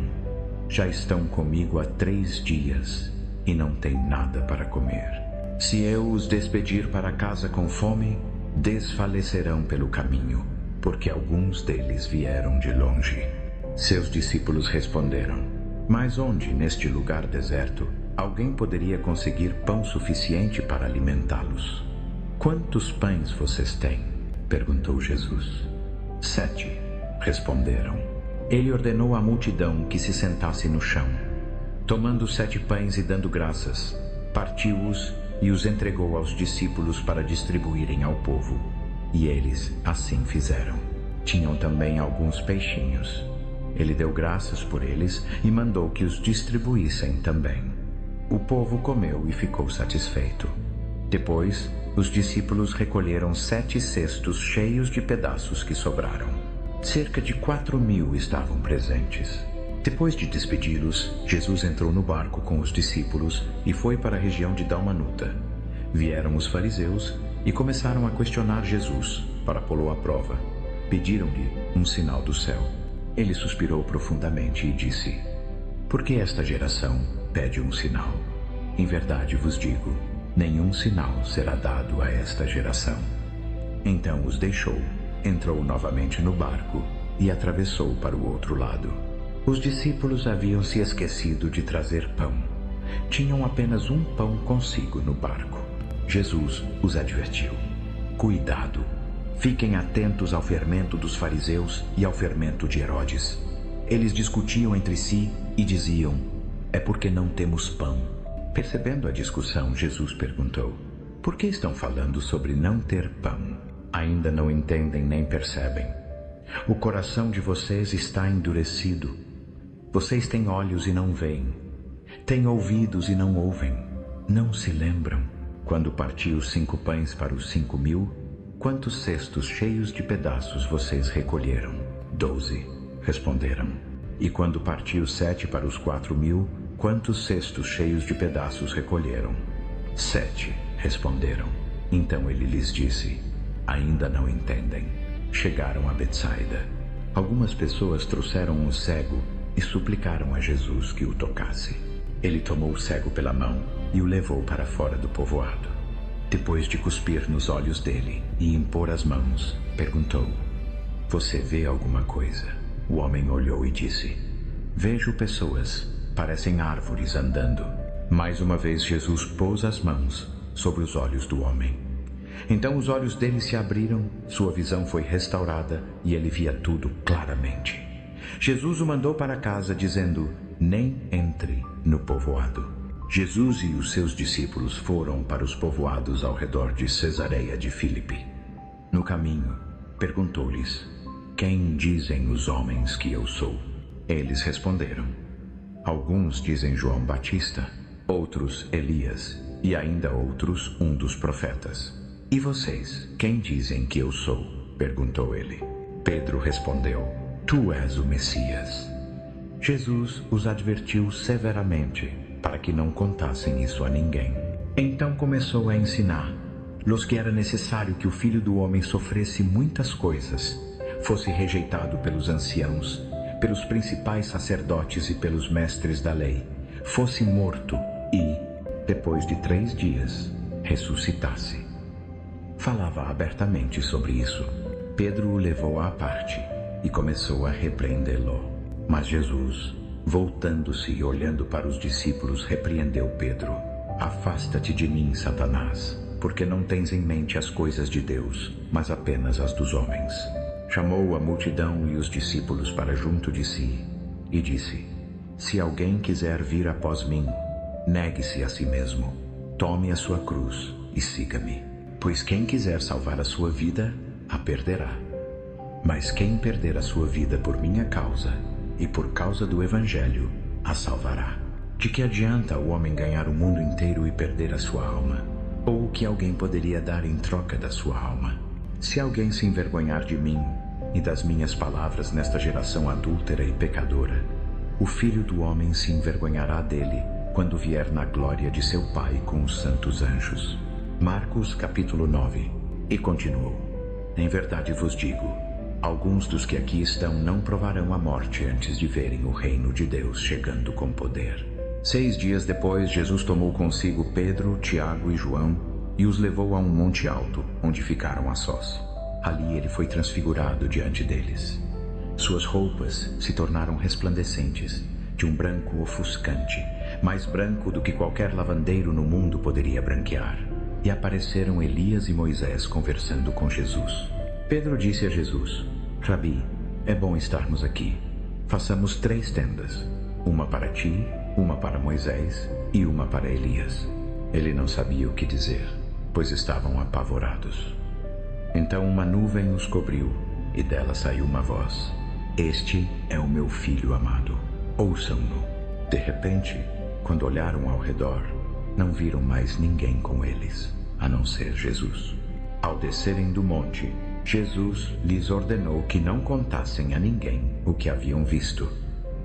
Já estão comigo há 3 dias e não têm nada para comer. Se eu os despedir para casa com fome, desfalecerão pelo caminho, porque alguns deles vieram de longe. Seus discípulos responderam: Mas onde, neste lugar deserto, alguém poderia conseguir pão suficiente para alimentá-los? Quantos pães vocês têm? Perguntou Jesus. 7, responderam. Ele ordenou à multidão que se sentasse no chão. Tomando 7 pães e dando graças, partiu-os e os entregou aos discípulos para distribuírem ao povo. E eles assim fizeram. Tinham também alguns peixinhos. Ele deu graças por eles e mandou que os distribuíssem também. O povo comeu e ficou satisfeito. Depois, os discípulos recolheram 7 cestos cheios de pedaços que sobraram. Cerca de 4.000 estavam presentes. Depois de despedi-los, Jesus entrou no barco com os discípulos e foi para a região de Dalmanuta. Vieram os fariseus e começaram a questionar Jesus para pô-lo à prova. Pediram-lhe um sinal do céu. Ele suspirou profundamente e disse: Por que esta geração pede um sinal? Em verdade vos digo, nenhum sinal será dado a esta geração. Então os deixou, entrou novamente no barco e atravessou para o outro lado. Os discípulos haviam se esquecido de trazer pão. Tinham apenas um pão consigo no barco. Jesus os advertiu: Cuidado! Fiquem atentos ao fermento dos fariseus e ao fermento de Herodes. Eles discutiam entre si e diziam: É porque não temos pão. Percebendo a discussão, Jesus perguntou: Por que estão falando sobre não ter pão? Ainda não entendem nem percebem. O coração de vocês está endurecido. Vocês têm olhos e não veem. Têm ouvidos e não ouvem. Não se lembram. Quando parti os 5 pães para os 5.000, quantos cestos cheios de pedaços vocês recolheram? 12, responderam. E quando parti os 7 para os 4.000, quantos cestos cheios de pedaços recolheram? 7, responderam. Então ele lhes disse: Ainda não entendem. Chegaram a Betsaida. Algumas pessoas trouxeram um cego e suplicaram a Jesus que o tocasse. Ele tomou o cego pela mão e o levou para fora do povoado. Depois de cuspir nos olhos dele e impor as mãos, perguntou: Você vê alguma coisa? O homem olhou e disse: Vejo pessoas, parecem árvores andando. Mais uma vez Jesus pôs as mãos sobre os olhos do homem. Então os olhos dele se abriram, sua visão foi restaurada e ele via tudo claramente. Jesus o mandou para casa dizendo: nem entre no povoado. Jesus e os seus discípulos foram para os povoados ao redor de Cesareia de Filipe. No caminho, perguntou-lhes: quem dizem os homens que eu sou? Eles responderam: alguns dizem João Batista, outros Elias e ainda outros um dos profetas. E vocês, quem dizem que eu sou? Perguntou ele. Pedro respondeu: tu és o Messias. Jesus os advertiu severamente para que não contassem isso a ninguém. Então começou a ensinar-lhes que era necessário que o Filho do Homem sofresse muitas coisas, fosse rejeitado pelos anciãos, pelos principais sacerdotes e pelos mestres da lei, fosse morto e, depois de 3 dias, ressuscitasse. Falava abertamente sobre isso. Pedro o levou à parte e começou a repreendê-lo. Mas Jesus, voltando-se e olhando para os discípulos, repreendeu Pedro: afasta-te de mim, Satanás, porque não tens em mente as coisas de Deus, mas apenas as dos homens. Chamou a multidão e os discípulos para junto de si e disse: se alguém quiser vir após mim, negue-se a si mesmo, tome a sua cruz e siga-me. Pois quem quiser salvar a sua vida, a perderá. Mas quem perder a sua vida por minha causa e por causa do Evangelho, a salvará. De que adianta o homem ganhar o mundo inteiro e perder a sua alma? Ou o que alguém poderia dar em troca da sua alma? Se alguém se envergonhar de mim e das minhas palavras nesta geração adúltera e pecadora, o Filho do Homem se envergonhará dele quando vier na glória de seu Pai com os santos anjos. Marcos capítulo 9. E continuou: em verdade vos digo, alguns dos que aqui estão não provarão a morte antes de verem o reino de Deus chegando com poder. 6 dias depois, Jesus tomou consigo Pedro, Tiago e João e os levou a um monte alto, onde ficaram a sós. Ali ele foi transfigurado diante deles. Suas roupas se tornaram resplandecentes, de um branco ofuscante, mais branco do que qualquer lavandeiro no mundo poderia branquear. E apareceram Elias e Moisés conversando com Jesus. Pedro disse a Jesus: Rabi, é bom estarmos aqui. Façamos 3 tendas, uma para ti, uma para Moisés e uma para Elias. Ele não sabia o que dizer, pois estavam apavorados. Então uma nuvem os cobriu e dela saiu uma voz: este é o meu filho amado, ouçam-no. De repente, quando olharam ao redor, não viram mais ninguém com eles, a não ser Jesus. Ao descerem do monte, Jesus lhes ordenou que não contassem a ninguém o que haviam visto,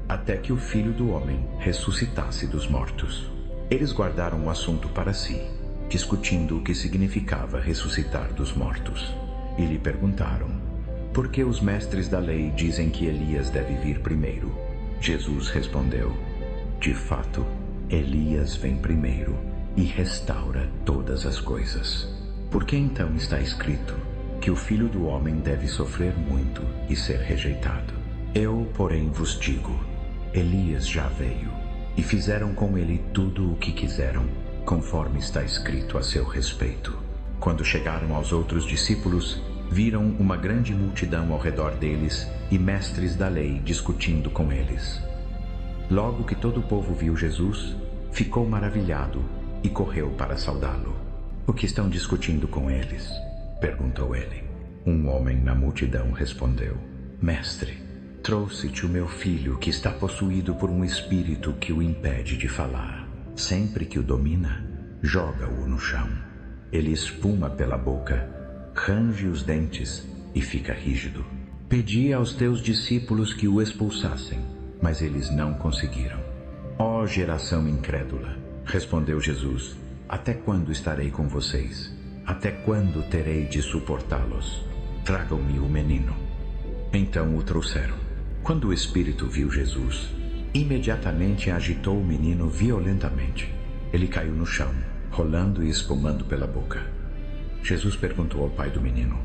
até que o Filho do Homem ressuscitasse dos mortos. Eles guardaram o assunto para si, discutindo o que significava ressuscitar dos mortos. E lhe perguntaram: por que os mestres da lei dizem que Elias deve vir primeiro? Jesus respondeu: de fato, Elias vem primeiro e restaura todas as coisas. Por que então está escrito que o Filho do Homem deve sofrer muito e ser rejeitado? Eu, porém, vos digo, Elias já veio, e fizeram com ele tudo o que quiseram, conforme está escrito a seu respeito. Quando chegaram aos outros discípulos, viram uma grande multidão ao redor deles e mestres da lei discutindo com eles. Logo que todo o povo viu Jesus, ficou maravilhado e correu para saudá-lo. O que estão discutindo com eles? Perguntou ele. Um homem na multidão respondeu: Mestre, trouxe-te o meu filho que está possuído por um espírito que o impede de falar. Sempre que o domina, joga-o no chão. Ele espuma pela boca, range os dentes e fica rígido. Pedi aos teus discípulos que o expulsassem, mas eles não conseguiram. Ó geração incrédula, respondeu Jesus, até quando estarei com vocês? Até quando terei de suportá-los? Tragam-me o menino. Então o trouxeram. Quando o espírito viu Jesus, imediatamente agitou o menino violentamente. Ele caiu no chão, rolando e espumando pela boca. Jesus perguntou ao pai do menino: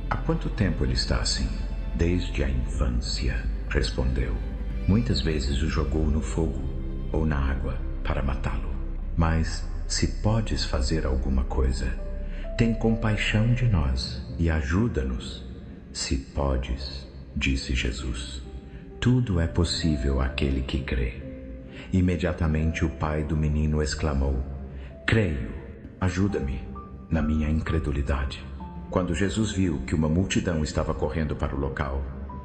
há quanto tempo ele está assim? Desde a infância, respondeu. Muitas vezes o jogou no fogo, ou na água para matá-lo. Mas, se podes fazer alguma coisa, tem compaixão de nós e ajuda-nos. Se podes, disse Jesus, tudo é possível àquele que crê. Imediatamente o pai do menino exclamou: creio, ajuda-me na minha incredulidade. Quando Jesus viu que uma multidão estava correndo para o local,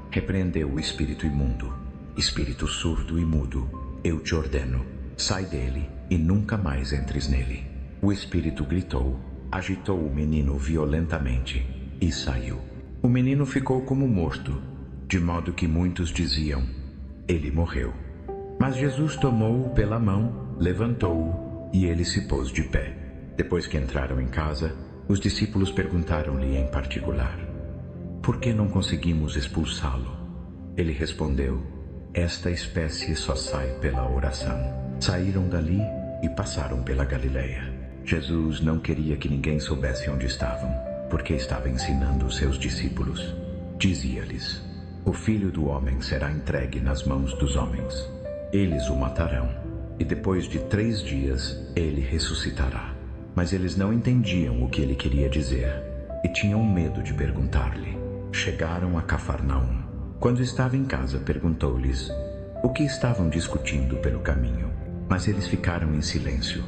repreendeu o espírito imundo: espírito surdo e mudo, eu te ordeno, sai dele e nunca mais entres nele. O espírito gritou, agitou o menino violentamente e saiu. O menino ficou como morto, de modo que muitos diziam: ele morreu. Mas Jesus tomou-o pela mão, levantou-o e ele se pôs de pé. Depois que entraram em casa, os discípulos perguntaram-lhe em particular: por que não conseguimos expulsá-lo? Ele respondeu: esta espécie só sai pela oração. Saíram dali e passaram pela Galileia. Jesus não queria que ninguém soubesse onde estavam, porque estava ensinando os seus discípulos. Dizia-lhes: o Filho do Homem será entregue nas mãos dos homens. Eles o matarão, e depois de 3 dias ele ressuscitará. Mas eles não entendiam o que ele queria dizer, e tinham medo de perguntar-lhe. Chegaram a Cafarnaum. Quando estava em casa, perguntou-lhes o que estavam discutindo pelo caminho. Mas eles ficaram em silêncio,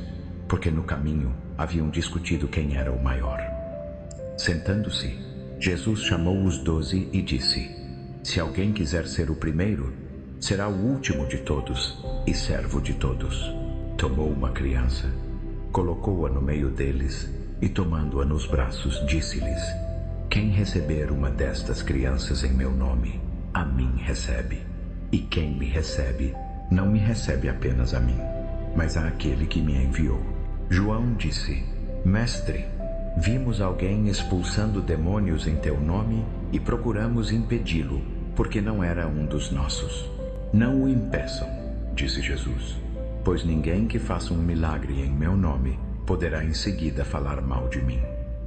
porque no caminho haviam discutido quem era o maior. Sentando-se, Jesus chamou os 12 e disse: se alguém quiser ser o primeiro, será o último de todos e servo de todos. Tomou uma criança, colocou-a no meio deles e, tomando-a nos braços, disse-lhes: quem receber uma destas crianças em meu nome, a mim recebe. E quem me recebe, não me recebe apenas a mim, mas a aquele que me enviou. João disse: mestre, vimos alguém expulsando demônios em teu nome e procuramos impedi-lo, porque não era um dos nossos. Não o impeçam, disse Jesus, pois ninguém que faça um milagre em meu nome poderá em seguida falar mal de mim,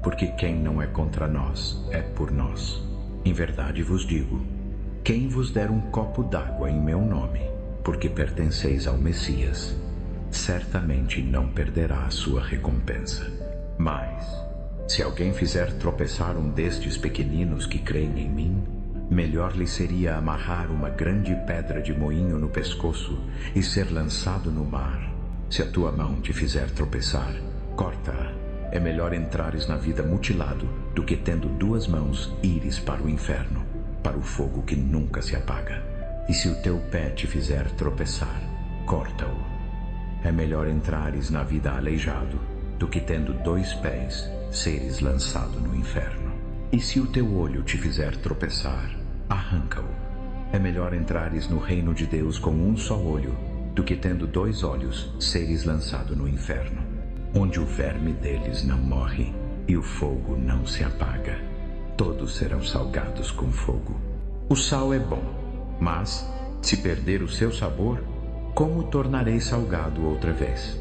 porque quem não é contra nós é por nós. Em verdade vos digo, quem vos der um copo d'água em meu nome, porque pertenceis ao Messias, certamente não perderá a sua recompensa. Mas, se alguém fizer tropeçar um destes pequeninos que creem em mim, melhor lhe seria amarrar uma grande pedra de moinho no pescoço e ser lançado no mar. Se a tua mão te fizer tropeçar, corta-a. É melhor entrares na vida mutilado do que, tendo 2 mãos, ires para o inferno, para o fogo que nunca se apaga. E se o teu pé te fizer tropeçar, corta-o. É melhor entrares na vida aleijado do que, tendo 2 pés, seres lançado no inferno. E se o teu olho te fizer tropeçar, arranca-o. É melhor entrares no reino de Deus com um só olho do que, tendo 2 olhos, seres lançado no inferno, onde o verme deles não morre e o fogo não se apaga. Todos serão salgados com fogo. O sal é bom, mas, se perder o seu sabor, como o tornarei salgado outra vez?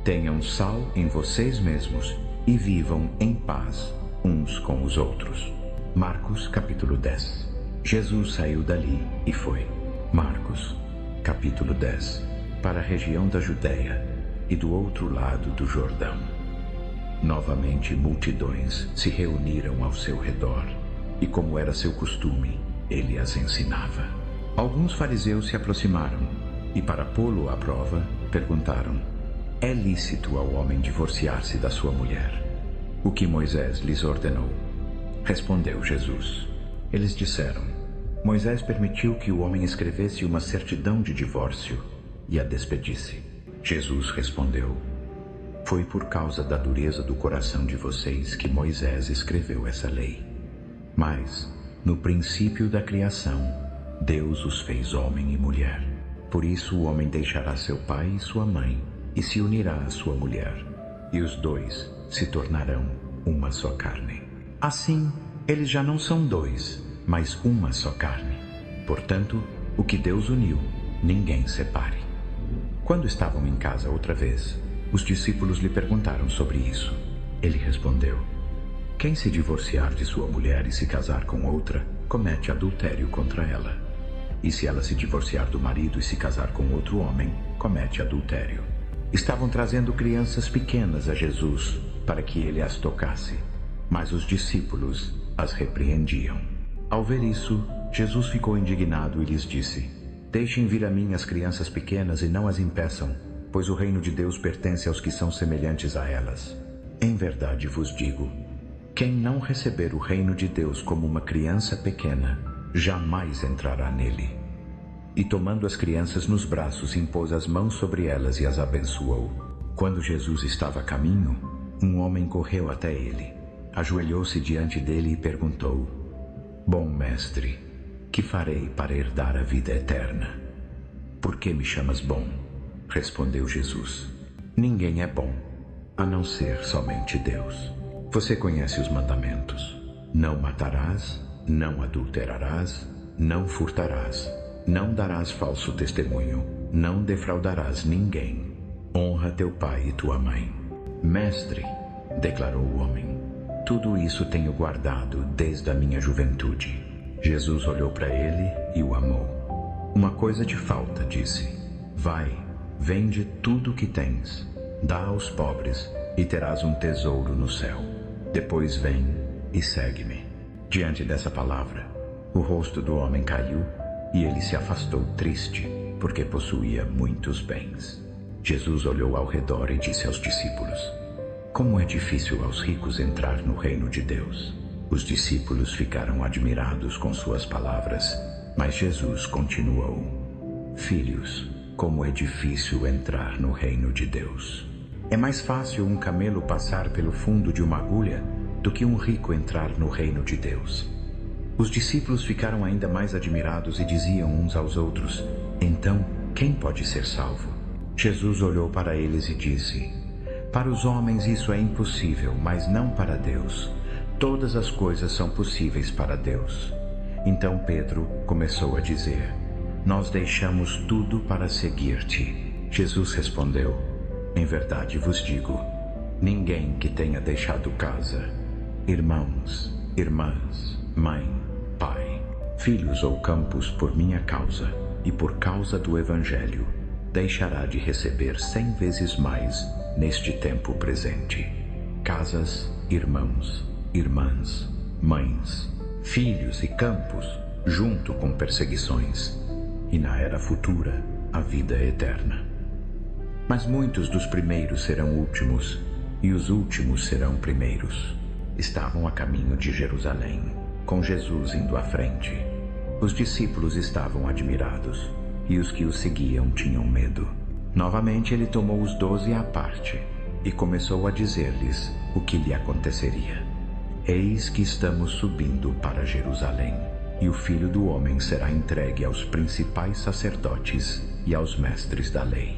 Tenham sal em vocês mesmos e vivam em paz uns com os outros. Marcos capítulo 10. Jesus saiu dali e foi. Marcos capítulo 10. Para a região da Judéia e do outro lado do Jordão. Novamente multidões se reuniram ao seu redor, e como era seu costume, ele as ensinava. Alguns fariseus se aproximaram e, para pô-lo à prova, perguntaram: é lícito ao homem divorciar-se da sua mulher? O que Moisés lhes ordenou? Respondeu Jesus. Eles disseram: Moisés permitiu que o homem escrevesse uma certidão de divórcio e a despedisse. Jesus respondeu: foi por causa da dureza do coração de vocês que Moisés escreveu essa lei. Mas, no princípio da criação, Deus os fez homem e mulher. Por isso o homem deixará seu pai e sua mãe e se unirá à sua mulher, e os 2 se tornarão uma só carne. Assim, eles já não são 2, mas uma só carne. Portanto, o que Deus uniu, ninguém separe. Quando estavam em casa outra vez, os discípulos lhe perguntaram sobre isso. Ele respondeu: quem se divorciar de sua mulher e se casar com outra, comete adultério contra ela. E se ela se divorciar do marido e se casar com outro homem, comete adultério. Estavam trazendo crianças pequenas a Jesus para que ele as tocasse, mas os discípulos as repreendiam. Ao ver isso, Jesus ficou indignado e lhes disse: Deixem vir a mim as crianças pequenas e não as impeçam, pois o reino de Deus pertence aos que são semelhantes a elas. Em verdade vos digo, quem não receber o reino de Deus como uma criança pequena, jamais entrará nele. E tomando as crianças nos braços, impôs as mãos sobre elas e as abençoou. Quando Jesus estava a caminho, um homem correu até ele, ajoelhou-se diante dele e perguntou: Bom mestre, que farei para herdar a vida eterna? Por que me chamas bom? Respondeu Jesus: Ninguém é bom, a não ser somente Deus. Você conhece os mandamentos: não matarás, não adulterarás, não furtarás, não darás falso testemunho, não defraudarás ninguém, honra teu pai e tua mãe. Mestre, declarou o homem, tudo isso tenho guardado desde a minha juventude. Jesus olhou para ele e o amou. Uma coisa te falta, disse. Vai, vende tudo o que tens, dá aos pobres e terás um tesouro no céu. Depois vem e segue-me. Diante dessa palavra, o rosto do homem caiu e ele se afastou triste, porque possuía muitos bens. Jesus olhou ao redor e disse aos discípulos: Como é difícil aos ricos entrar no reino de Deus. Os discípulos ficaram admirados com suas palavras, mas Jesus continuou: Filhos, como é difícil entrar no reino de Deus. É mais fácil um camelo passar pelo fundo de uma agulha do que um rico entrar no reino de Deus. Os discípulos ficaram ainda mais admirados e diziam uns aos outros: Então, quem pode ser salvo? Jesus olhou para eles e disse: Para os homens isso é impossível, mas não para Deus. Todas as coisas são possíveis para Deus. Então Pedro começou a dizer: Nós deixamos tudo para seguir-te. Jesus respondeu: Em verdade vos digo, ninguém que tenha deixado casa, irmãos, irmãs, mãe, pai, filhos ou campos por minha causa e por causa do Evangelho, deixará de receber 100 vezes mais neste tempo presente. Casas, irmãos, irmãs, mães, filhos e campos, junto com perseguições, e na era futura, a vida eterna. Mas muitos dos primeiros serão últimos, e os últimos serão primeiros. Estavam a caminho de Jerusalém, com Jesus indo à frente. Os discípulos estavam admirados, e os que o seguiam tinham medo. Novamente ele tomou os 12 à parte, e começou a dizer-lhes o que lhe aconteceria. Eis que estamos subindo para Jerusalém, e o Filho do Homem será entregue aos principais sacerdotes e aos mestres da lei.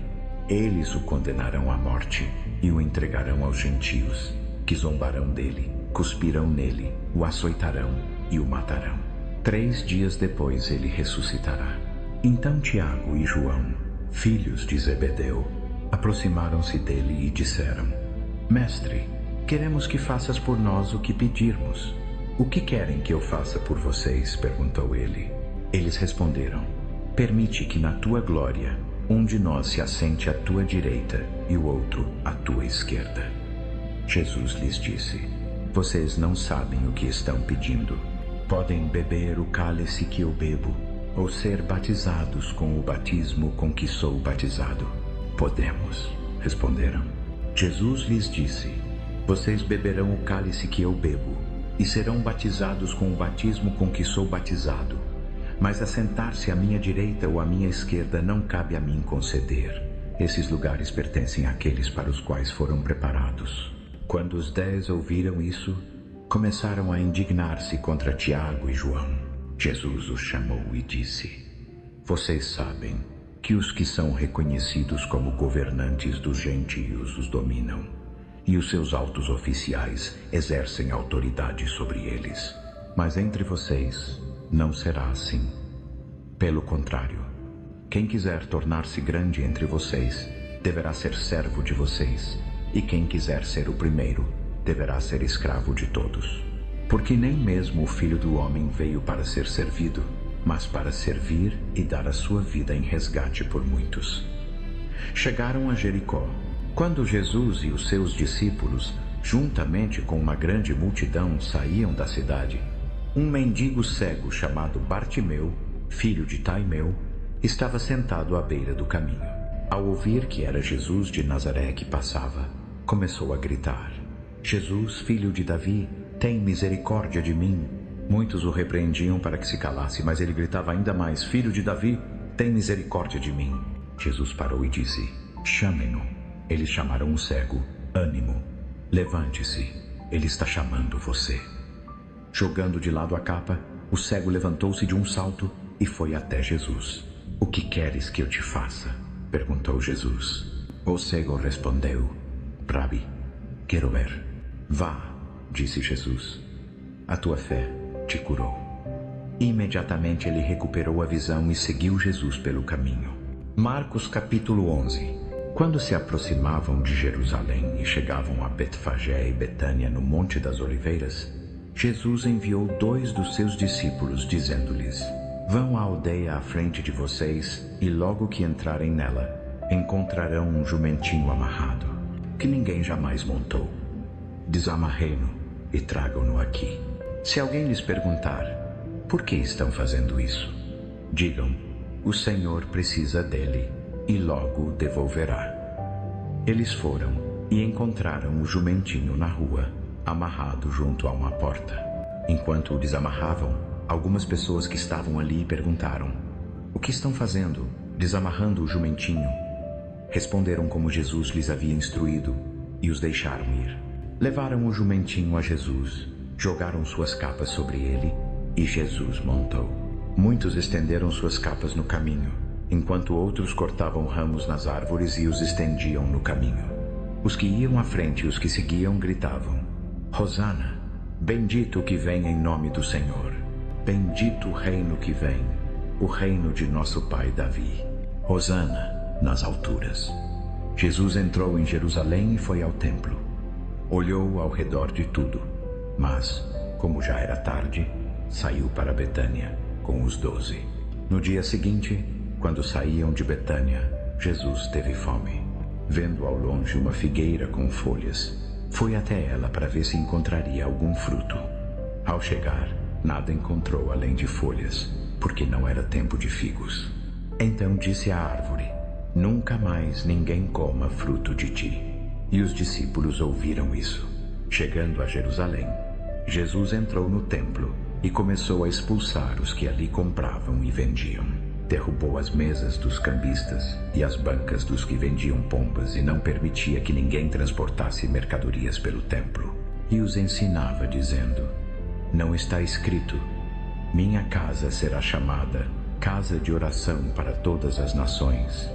Eles o condenarão à morte e o entregarão aos gentios, que zombarão dele, cuspirão nele, o açoitarão e o matarão. 3 dias depois ele ressuscitará. Então Tiago e João, filhos de Zebedeu, aproximaram-se dele e disseram: Mestre, queremos que faças por nós o que pedirmos. O que querem que eu faça por vocês? Perguntou ele. Eles responderam: Permite que na tua glória um de nós se assente à tua direita e o outro à tua esquerda. Jesus lhes disse: Vocês não sabem o que estão pedindo. Podem beber o cálice que eu bebo, ou ser batizados com o batismo com que sou batizado? Podemos, responderam. Jesus lhes disse: Vocês beberão o cálice que eu bebo, e serão batizados com o batismo com que sou batizado. Mas assentar-se à minha direita ou à minha esquerda não cabe a mim conceder. Esses lugares pertencem àqueles para os quais foram preparados. Quando os 10 ouviram isso, começaram a indignar-se contra Tiago e João. Jesus os chamou e disse: Vocês sabem que os que são reconhecidos como governantes dos gentios os dominam, e os seus altos oficiais exercem autoridade sobre eles. Mas entre vocês não será assim. Pelo contrário, quem quiser tornar-se grande entre vocês deverá ser servo de vocês, e quem quiser ser o primeiro deverá ser escravo de todos. Porque nem mesmo o Filho do Homem veio para ser servido, mas para servir e dar a sua vida em resgate por muitos. Chegaram a Jericó. Quando Jesus e os seus discípulos, juntamente com uma grande multidão, saíam da cidade, um mendigo cego chamado Bartimeu, filho de Taimeu, estava sentado à beira do caminho. Ao ouvir que era Jesus de Nazaré que passava, começou a gritar: Jesus, filho de Davi, tem misericórdia de mim. Muitos o repreendiam para que se calasse, mas ele gritava ainda mais: Filho de Davi, tem misericórdia de mim. Jesus parou e disse: Chamem-no. Eles chamaram o cego. Ânimo, levante-se, ele está chamando você. Jogando de lado a capa, o cego levantou-se de um salto e foi até Jesus. O que queres que eu te faça? Perguntou Jesus. O cego respondeu: Rabi, quero ver. Vá, disse Jesus. A tua fé te curou. Imediatamente ele recuperou a visão e seguiu Jesus pelo caminho. Marcos capítulo 11. Quando se aproximavam de Jerusalém e chegavam a Betfagé e Betânia no Monte das Oliveiras, Jesus enviou 2 dos seus discípulos, dizendo-lhes: Vão à aldeia à frente de vocês, e logo que entrarem nela, encontrarão um jumentinho amarrado, que ninguém jamais montou. Desamarrei-no e tragam-no aqui. Se alguém lhes perguntar: por que estão fazendo isso? Digam: o Senhor precisa dele, e logo o devolverá. Eles foram e encontraram o jumentinho na rua, amarrado junto a uma porta. Enquanto o desamarravam, algumas pessoas que estavam ali perguntaram: o que estão fazendo, desamarrando o jumentinho? Responderam como Jesus lhes havia instruído e os deixaram ir. Levaram o jumentinho a Jesus, jogaram suas capas sobre ele e Jesus montou. Muitos estenderam suas capas no caminho, enquanto outros cortavam ramos nas árvores e os estendiam no caminho. Os que iam à frente e os que seguiam gritavam: Hosana, bendito o que vem em nome do Senhor. Bendito o reino que vem, o reino de nosso pai Davi. Hosana nas alturas. Jesus entrou em Jerusalém e foi ao templo. Olhou ao redor de tudo, mas, como já era tarde, saiu para Betânia com os 12. No dia seguinte, quando saíam de Betânia, Jesus teve fome. Vendo ao longe uma figueira com folhas, foi até ela para ver se encontraria algum fruto. Ao chegar, nada encontrou além de folhas, porque não era tempo de figos. Então disse à árvore: Nunca mais ninguém coma fruto de ti. E os discípulos ouviram isso. Chegando a Jerusalém, Jesus entrou no templo e começou a expulsar os que ali compravam e vendiam. Derrubou as mesas dos cambistas e as bancas dos que vendiam pombas e não permitia que ninguém transportasse mercadorias pelo templo. E os ensinava, dizendo: Não está escrito: Minha casa será chamada casa de oração para todas as nações.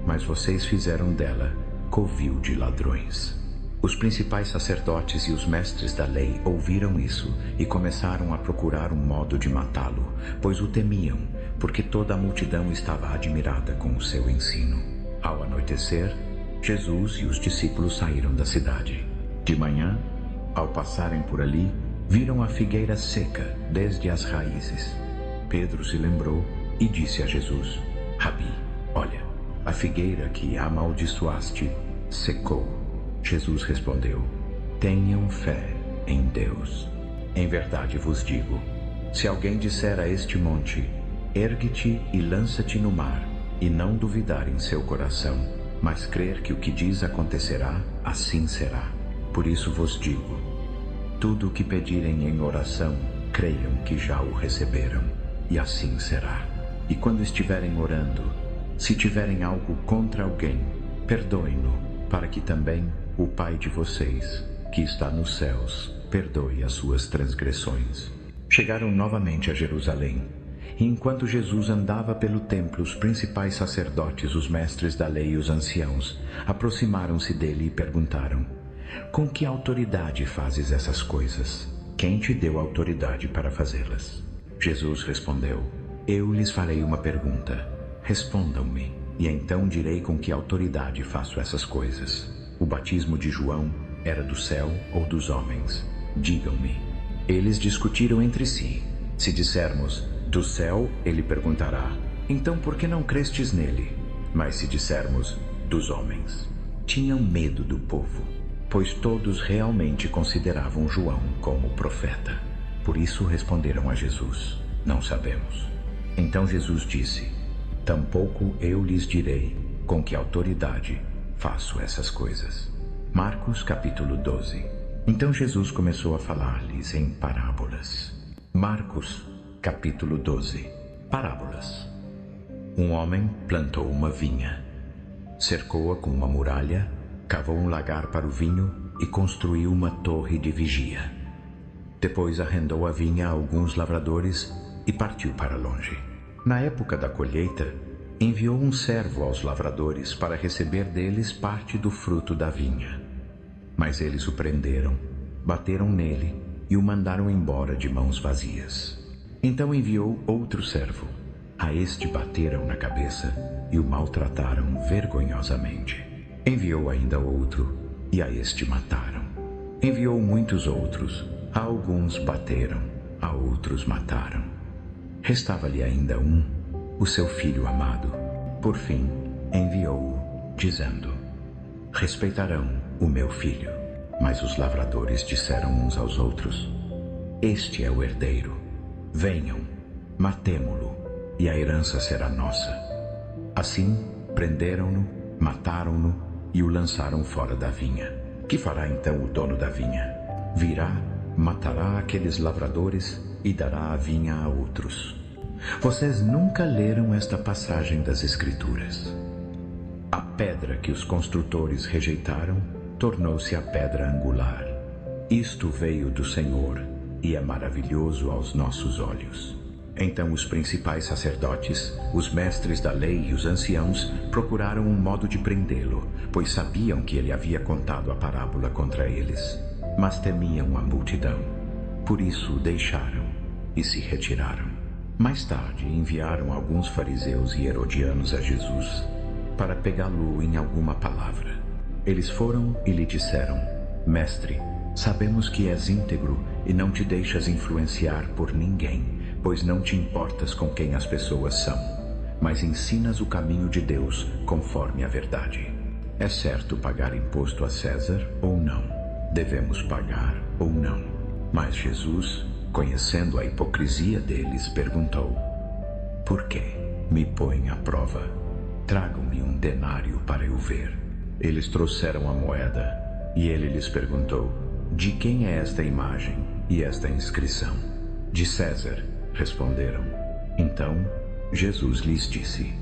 Mas vocês fizeram dela covil de ladrões. Os principais sacerdotes e os mestres da lei ouviram isso e começaram a procurar um modo de matá-lo, pois o temiam, porque toda a multidão estava admirada com o seu ensino. Ao anoitecer, Jesus e os discípulos saíram da cidade. De manhã, ao passarem por ali, viram a figueira seca desde as raízes. Pedro se lembrou e disse a Jesus: Rabi, olha, a figueira que amaldiçoaste secou. Jesus respondeu: Tenham fé em Deus. Em verdade vos digo, se alguém disser a este monte: Ergue-te e lança-te no mar, e não duvidar em seu coração, mas crer que o que diz acontecerá, assim será. Por isso vos digo: tudo o que pedirem em oração, creiam que já o receberam, e assim será. E quando estiverem orando, se tiverem algo contra alguém, perdoem-no, para que também o Pai de vocês, que está nos céus, perdoe as suas transgressões. Chegaram novamente a Jerusalém, e enquanto Jesus andava pelo templo, os principais sacerdotes, os mestres da lei e os anciãos aproximaram-se dele e perguntaram: Com que autoridade fazes essas coisas? Quem te deu autoridade para fazê-las? Jesus respondeu: Eu lhes farei uma pergunta. Respondam-me, e então direi com que autoridade faço essas coisas. O batismo de João era do céu ou dos homens? Digam-me. Eles discutiram entre si. Se dissermos: do céu, ele perguntará: então por que não crestes nele? Mas se dissermos dos homens, tinham medo do povo, pois todos realmente consideravam João como profeta. Por isso responderam a Jesus: não sabemos. Então Jesus disse: tampouco eu lhes direi com que autoridade faço essas coisas. Marcos capítulo 12. Então Jesus começou a falar-lhes em parábolas. Marcos capítulo 12. Parábolas. Um homem plantou uma vinha, cercou-a com uma muralha, cavou um lagar para o vinho e construiu uma torre de vigia. Depois arrendou a vinha a alguns lavradores e partiu para longe. Na época da colheita, enviou um servo aos lavradores para receber deles parte do fruto da vinha. Mas eles o prenderam, bateram nele e o mandaram embora de mãos vazias. Então enviou outro servo. A este bateram na cabeça e o maltrataram vergonhosamente. Enviou ainda outro, e a este mataram. Enviou muitos outros, a alguns bateram, a outros mataram. Restava-lhe ainda um, o seu filho amado. Por fim, enviou-o, dizendo: respeitarão o meu filho. Mas os lavradores disseram uns aos outros: este é o herdeiro. Venham, matemo-lo, e a herança será nossa. Assim, prenderam-no, mataram-no e o lançaram fora da vinha. Que fará então o dono da vinha? Virá, matará aqueles lavradores e dará a vinha a outros. Vocês nunca leram esta passagem das Escrituras? A pedra que os construtores rejeitaram tornou-se a pedra angular. Isto veio do Senhor e é maravilhoso aos nossos olhos. Então os principais sacerdotes, os mestres da lei e os anciãos procuraram um modo de prendê-lo, pois sabiam que ele havia contado a parábola contra eles. Mas temiam a multidão. Por isso o deixaram e se retiraram. Mais tarde enviaram alguns fariseus e herodianos a Jesus para pegá-lo em alguma palavra. Eles foram e lhe disseram: mestre, sabemos que és íntegro e não te deixas influenciar por ninguém, pois não te importas com quem as pessoas são, mas ensinas o caminho de Deus conforme a verdade. É certo pagar imposto a César ou não? Devemos pagar ou não? Mas Jesus, conhecendo a hipocrisia deles, perguntou: por que me põem à prova? Tragam-me um denário para eu ver. Eles trouxeram a moeda, e ele lhes perguntou: de quem é esta imagem e esta inscrição? De César, responderam. Então Jesus lhes disse: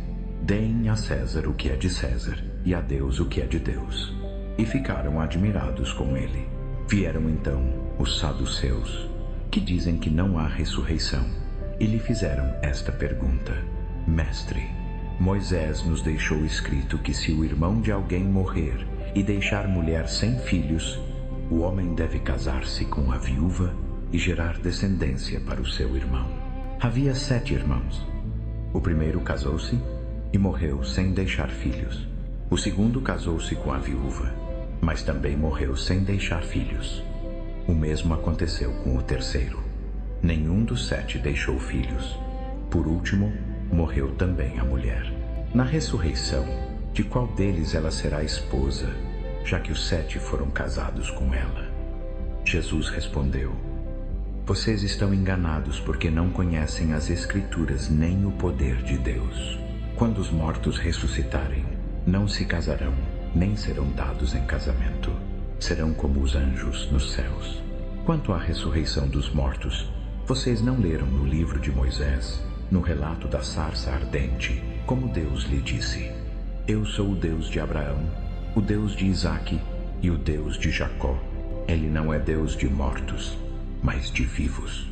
deem a César o que é de César e a Deus o que é de Deus. E ficaram admirados com ele. Vieram então os saduceus, que dizem que não há ressurreição, e lhe fizeram esta pergunta: mestre, Moisés nos deixou escrito que se o irmão de alguém morrer e deixar mulher sem filhos, o homem deve casar-se com a viúva e gerar descendência para o seu irmão. Havia 7 irmãos. O primeiro casou-se e morreu sem deixar filhos. O segundo casou-se com a viúva, mas também morreu sem deixar filhos. O mesmo aconteceu com o terceiro. Nenhum dos 7 deixou filhos. Por último, morreu também a mulher. Na ressurreição, de qual deles ela será esposa, já que os 7 foram casados com ela? Jesus respondeu: vocês estão enganados porque não conhecem as Escrituras nem o poder de Deus. Quando os mortos ressuscitarem, não se casarão, nem serão dados em casamento. Serão como os anjos nos céus. Quanto à ressurreição dos mortos, vocês não leram no livro de Moisés, no relato da sarça ardente, como Deus lhe disse: eu sou o Deus de Abraão, o Deus de Isaque e o Deus de Jacó. Ele não é Deus de mortos, mas de vivos.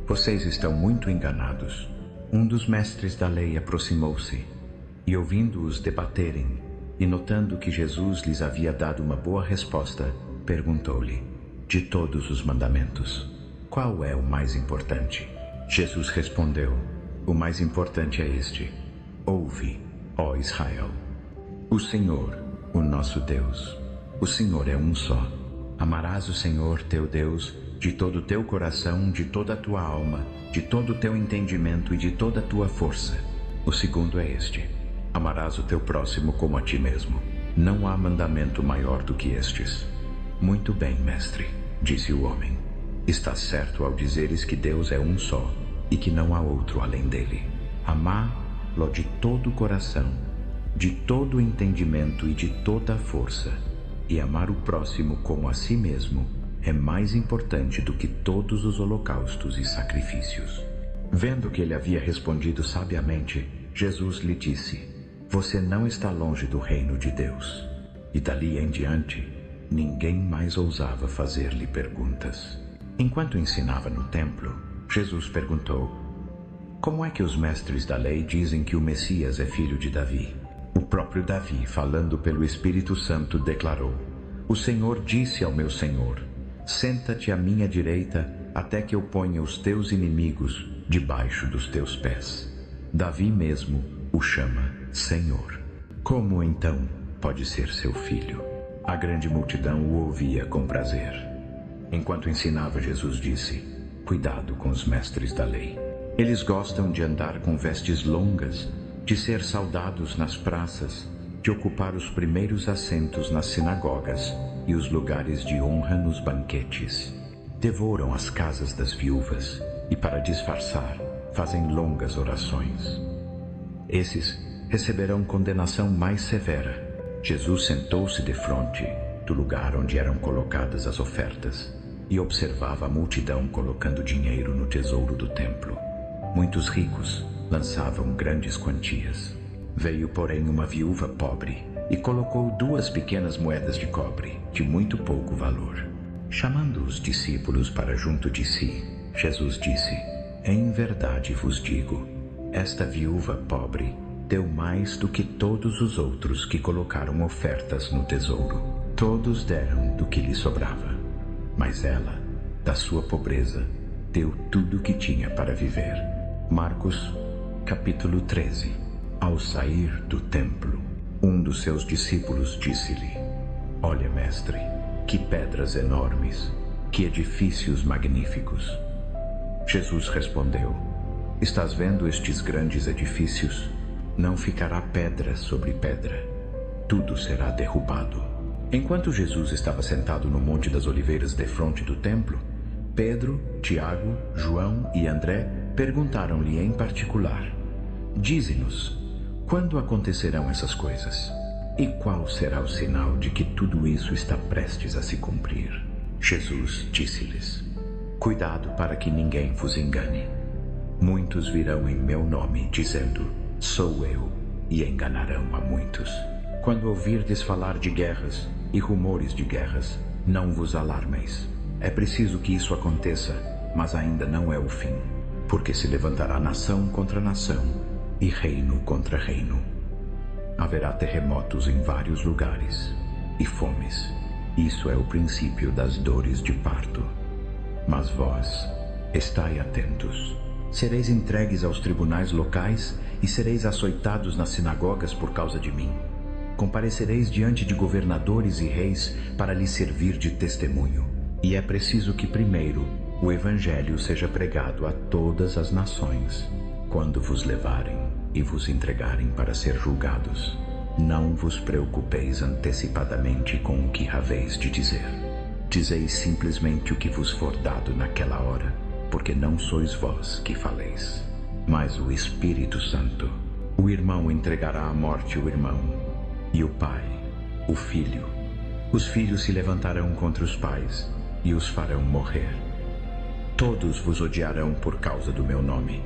Vocês estão muito enganados. Um dos mestres da lei aproximou-se e, ouvindo-os debaterem, e notando que Jesus lhes havia dado uma boa resposta, perguntou-lhe: de todos os mandamentos, qual é o mais importante? Jesus respondeu: o mais importante é este: ouve, ó Israel. O Senhor, o nosso Deus, o Senhor é um só. Amarás o Senhor teu Deus de todo o teu coração, de toda a tua alma, de todo o teu entendimento e de toda a tua força. O segundo é este: Amarás o teu próximo como a ti mesmo. Não há mandamento maior do que estes. Muito bem, mestre, disse o homem. Estás certo ao dizeres que Deus é um só e que não há outro além dele. Amá-lo de todo o coração, de todo o entendimento e de toda a força, e amar o próximo como a si mesmo é mais importante do que todos os holocaustos e sacrifícios. Vendo que ele havia respondido sabiamente, Jesus lhe disse: Você não está longe do reino de Deus. E dali em diante, ninguém mais ousava fazer-lhe perguntas. Enquanto ensinava no templo, Jesus perguntou: Como é que os mestres da lei dizem que o Messias é filho de Davi? O próprio Davi, falando pelo Espírito Santo, declarou: O Senhor disse ao meu Senhor: Senta-te à minha direita, até que eu ponha os teus inimigos debaixo dos teus pés. Davi mesmo o chama Senhor. Como então pode ser seu filho? A grande multidão o ouvia com prazer. Enquanto ensinava, Jesus disse: Cuidado com os mestres da lei. Eles gostam de andar com vestes longas, de ser saudados nas praças, de ocupar os primeiros assentos nas sinagogas e os lugares de honra nos banquetes. Devoram as casas das viúvas e, para disfarçar, fazem longas orações. Esses receberão condenação mais severa. Jesus sentou-se defronte do lugar onde eram colocadas as ofertas e observava a multidão colocando dinheiro no tesouro do templo. Muitos ricos lançavam grandes quantias. Veio, porém, uma viúva pobre e colocou 2 pequenas moedas de cobre, de muito pouco valor. Chamando os discípulos para junto de si, Jesus disse: Em verdade vos digo, esta viúva pobre deu mais do que todos os outros que colocaram ofertas no tesouro. Todos deram do que lhe sobrava, mas ela, da sua pobreza, deu tudo o que tinha para viver. Marcos, capítulo 13. Ao sair do templo, um dos seus discípulos disse-lhe: Olha, mestre, que pedras enormes, que edifícios magníficos. Jesus respondeu: Estás vendo estes grandes edifícios? Não ficará pedra sobre pedra. Tudo será derrubado. Enquanto Jesus estava sentado no Monte das Oliveiras defronte do templo, Pedro, Tiago, João e André perguntaram-lhe em particular: Dize-nos, quando acontecerão essas coisas? E qual será o sinal de que tudo isso está prestes a se cumprir? Jesus disse-lhes: Cuidado para que ninguém vos engane. Muitos virão em meu nome, dizendo: Sou eu, e enganarão a muitos. Quando ouvirdes falar de guerras e rumores de guerras, não vos alarmeis. É preciso que isso aconteça, mas ainda não é o fim, porque se levantará nação contra nação e reino contra reino. Haverá terremotos em vários lugares e fomes. Isso é o princípio das dores de parto. Mas vós, estai atentos. Sereis entregues aos tribunais locais e sereis açoitados nas sinagogas por causa de mim. Comparecereis diante de governadores e reis para lhes servir de testemunho. E é preciso que primeiro o Evangelho seja pregado a todas as nações. Quando vos levarem e vos entregarem para ser julgados, não vos preocupeis antecipadamente com o que haveis de dizer. Dizeis simplesmente o que vos for dado naquela hora, porque não sois vós que faleis, mas o Espírito Santo. O irmão entregará à morte o irmão, e o pai, o filho. Os filhos se levantarão contra os pais e os farão morrer. Todos vos odiarão por causa do meu nome,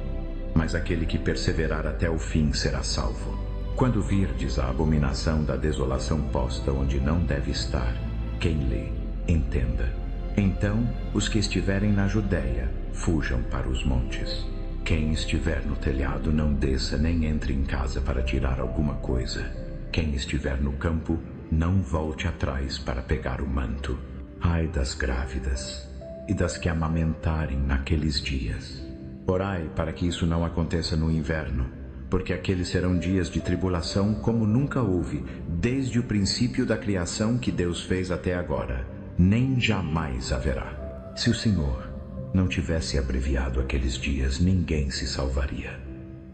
mas aquele que perseverar até o fim será salvo. Quando virdes a abominação da desolação posta onde não deve estar, quem lê, entenda. Então, os que estiverem na Judéia, fujam para os montes. Quem estiver no telhado, não desça nem entre em casa para tirar alguma coisa. Quem estiver no campo, não volte atrás para pegar o manto. Ai das grávidas e das que amamentarem naqueles dias. Orai para que isso não aconteça no inverno, porque aqueles serão dias de tribulação como nunca houve, desde o princípio da criação que Deus fez até agora, nem jamais haverá. Se o Senhor não tivesse abreviado aqueles dias, ninguém se salvaria.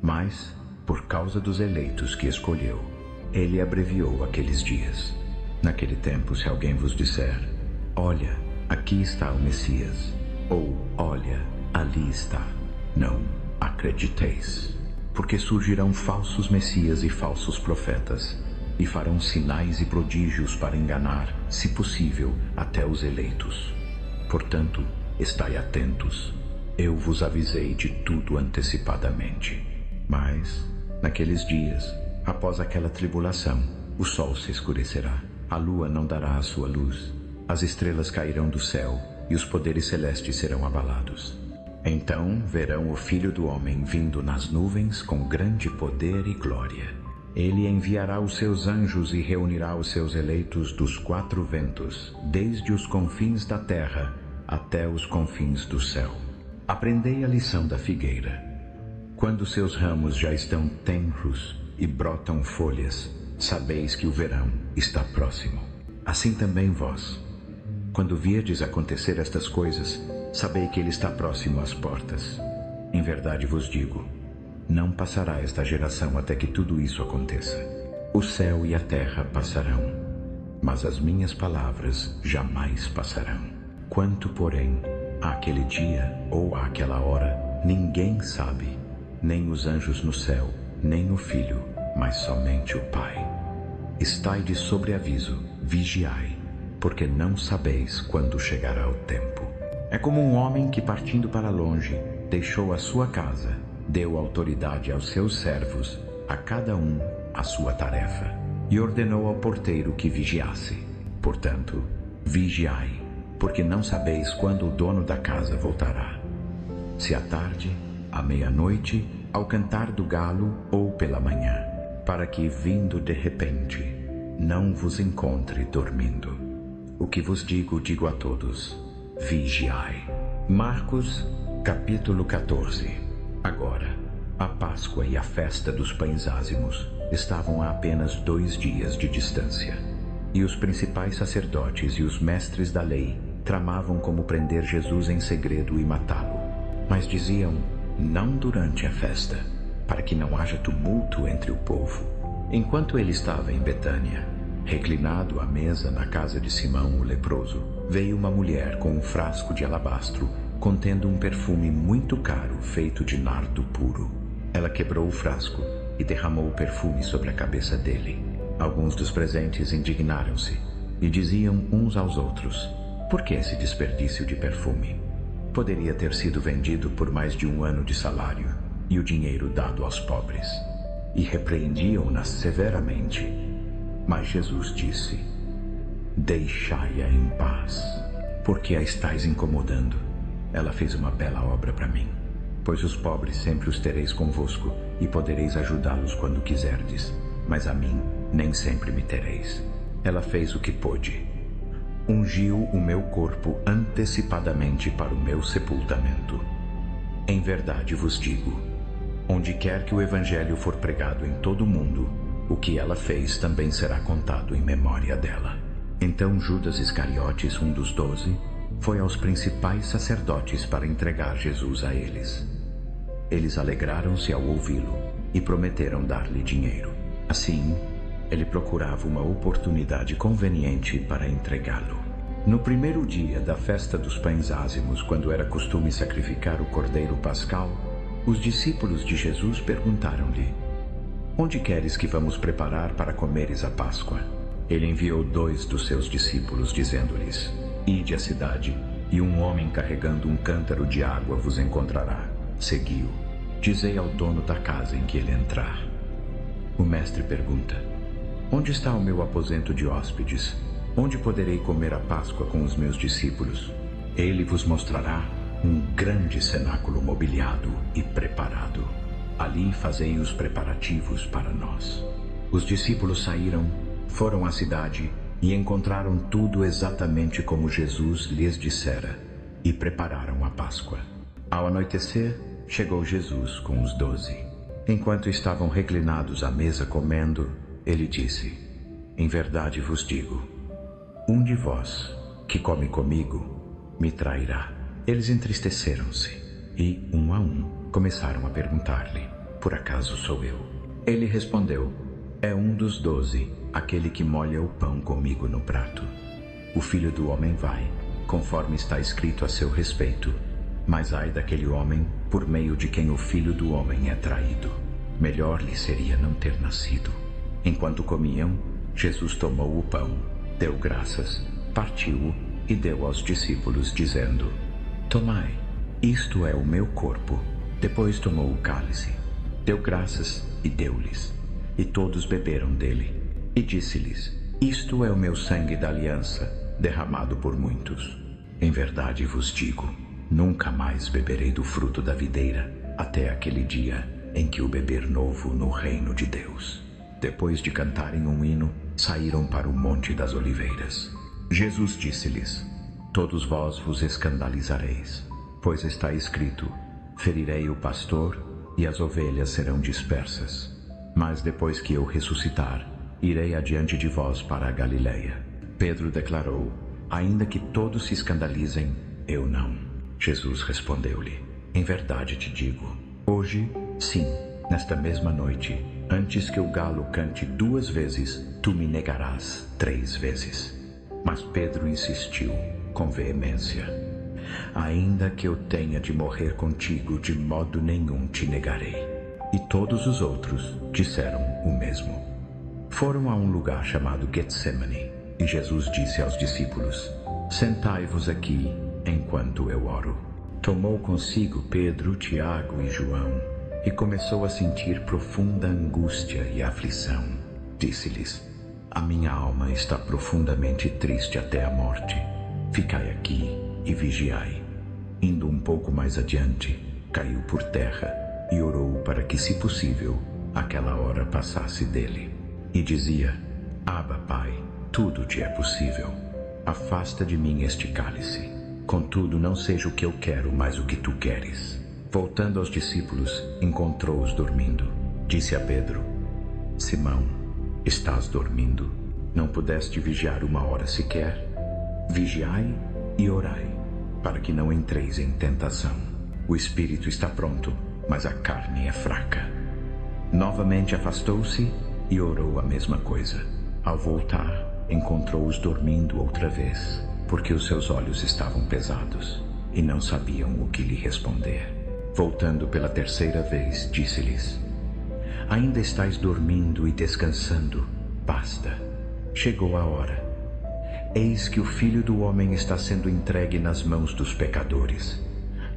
Mas, por causa dos eleitos que escolheu, ele abreviou aqueles dias. Naquele tempo, se alguém vos disser: olha, aqui está o Messias, ou olha, ali está, não acrediteis, porque surgirão falsos messias e falsos profetas, e farão sinais e prodígios para enganar, se possível, até os eleitos. Portanto, estai atentos. Eu vos avisei de tudo antecipadamente. Mas, naqueles dias, após aquela tribulação, o sol se escurecerá, a lua não dará a sua luz, as estrelas cairão do céu e os poderes celestes serão abalados. Então verão o Filho do Homem vindo nas nuvens com grande poder e glória. Ele enviará os seus anjos e reunirá os seus eleitos dos quatro ventos, desde os confins da terra até os confins do céu. Aprendei a lição da figueira. Quando seus ramos já estão tenros e brotam folhas, sabeis que o verão está próximo. Assim também vós, quando virdes acontecer estas coisas, sabei que ele está próximo às portas. Em verdade vos digo, não passará esta geração até que tudo isso aconteça. O céu e a terra passarão, mas as minhas palavras jamais passarão. Quanto, porém, àquele dia ou àquela hora, ninguém sabe, nem os anjos no céu, nem o Filho, mas somente o Pai. Estai de sobreaviso, vigiai, porque não sabeis quando chegará o tempo. É como um homem que, partindo para longe, deixou a sua casa, deu autoridade aos seus servos, a cada um a sua tarefa, e ordenou ao porteiro que vigiasse. Portanto, vigiai, porque não sabeis quando o dono da casa voltará. Se à tarde, à meia-noite, ao cantar do galo ou pela manhã, para que, vindo de repente, não vos encontre dormindo. O que vos digo, digo a todos: vigiai. Marcos, capítulo 14. Agora, a Páscoa e a festa dos pães ázimos estavam a apenas 2 dias de distância. E os principais sacerdotes e os mestres da lei tramavam como prender Jesus em segredo e matá-lo. Mas diziam: não durante a festa, para que não haja tumulto entre o povo. Enquanto ele estava em Betânia, reclinado à mesa na casa de Simão o leproso, veio uma mulher com um frasco de alabastro contendo um perfume muito caro feito de nardo puro. Ela quebrou o frasco e derramou o perfume sobre a cabeça dele. Alguns dos presentes indignaram-se e diziam uns aos outros: por que esse desperdício de perfume? Poderia ter sido vendido por mais de 1 ano de salário e o dinheiro dado aos pobres. E repreendiam-na severamente. Mas Jesus disse: deixai-a em paz, porque a estáis incomodando. Ela fez uma bela obra para mim. Pois os pobres sempre os tereis convosco e podereis ajudá-los quando quiserdes, mas a mim nem sempre me tereis. Ela fez o que pôde. Ungiu o meu corpo antecipadamente para o meu sepultamento. Em verdade vos digo, onde quer que o evangelho for pregado em todo o mundo, o que ela fez também será contado em memória dela. Então Judas Iscariotes, um dos 12, foi aos principais sacerdotes para entregar Jesus a eles. Eles alegraram-se ao ouvi-lo e prometeram dar-lhe dinheiro. Assim, ele procurava uma oportunidade conveniente para entregá-lo. No primeiro dia da festa dos pães ázimos, quando era costume sacrificar o cordeiro pascal, os discípulos de Jesus perguntaram-lhe: onde queres que vamos preparar para comeres a Páscoa? Ele enviou 2 dos seus discípulos, dizendo-lhes: ide à cidade, e um homem carregando um cântaro de água vos encontrará. Segui-o. Dizei ao dono da casa em que ele entrar. O mestre pergunta: onde está o meu aposento de hóspedes? Onde poderei comer a Páscoa com os meus discípulos? Ele vos mostrará um grande cenáculo mobiliado e preparado. Ali fazei os preparativos para nós. Os discípulos saíram, foram à cidade e encontraram tudo exatamente como Jesus lhes dissera, e prepararam a Páscoa. Ao anoitecer, chegou Jesus com os 12. Enquanto estavam reclinados à mesa comendo, ele disse: em verdade vos digo, um de vós, que come comigo, me trairá. Eles entristeceram-se e, um a um, começaram a perguntar-lhe: por acaso sou eu? Ele respondeu: é um dos 12, aquele que molha o pão comigo no prato. O Filho do Homem vai, conforme está escrito a seu respeito. Mas ai daquele homem, por meio de quem o Filho do Homem é traído. Melhor lhe seria não ter nascido. Enquanto comiam, Jesus tomou o pão, deu graças, partiu-o e deu aos discípulos, dizendo: tomai, isto é o meu corpo. Depois tomou o cálice, deu graças e deu-lhes. E todos beberam dele. E disse-lhes: isto é o meu sangue da aliança, derramado por muitos. Em verdade vos digo, nunca mais beberei do fruto da videira, até aquele dia em que o beber novo no reino de Deus. Depois de cantarem um hino, saíram para o Monte das Oliveiras. Jesus disse-lhes: todos vós vos escandalizareis, pois está escrito: ferirei o pastor e as ovelhas serão dispersas. Mas depois que eu ressuscitar, irei adiante de vós para a Galileia. Pedro declarou: ainda que todos se escandalizem, eu não. Jesus respondeu-lhe: em verdade te digo, hoje, sim, nesta mesma noite, antes que o galo cante 2 vezes, tu me negarás 3 vezes. Mas Pedro insistiu com veemência: ainda que eu tenha de morrer contigo, de modo nenhum te negarei. E todos os outros disseram o mesmo. Foram a um lugar chamado Getsemane, e Jesus disse aos discípulos: sentai-vos aqui enquanto eu oro. Tomou consigo Pedro, Tiago e João, e começou a sentir profunda angústia e aflição. Disse-lhes: a minha alma está profundamente triste até a morte. Ficai aqui e vigiai. Indo um pouco mais adiante, caiu por terra e orou para que, se possível, aquela hora passasse dele. E dizia: Abba, Pai, tudo te é possível. Afasta de mim este cálice. Contudo, não seja o que eu quero, mas o que tu queres. Voltando aos discípulos, encontrou-os dormindo. Disse a Pedro: Simão, estás dormindo? Não pudeste vigiar 1 hora sequer? Vigiai e orai, para que não entreis em tentação. O espírito está pronto, mas a carne é fraca. Novamente afastou-se e orou a mesma coisa. Ao voltar, encontrou-os dormindo outra vez, porque os seus olhos estavam pesados e não sabiam o que lhe responder. Voltando pela 3ª vez, disse-lhes: ainda estáis dormindo e descansando? Basta, chegou a hora. Eis que o Filho do Homem está sendo entregue nas mãos dos pecadores.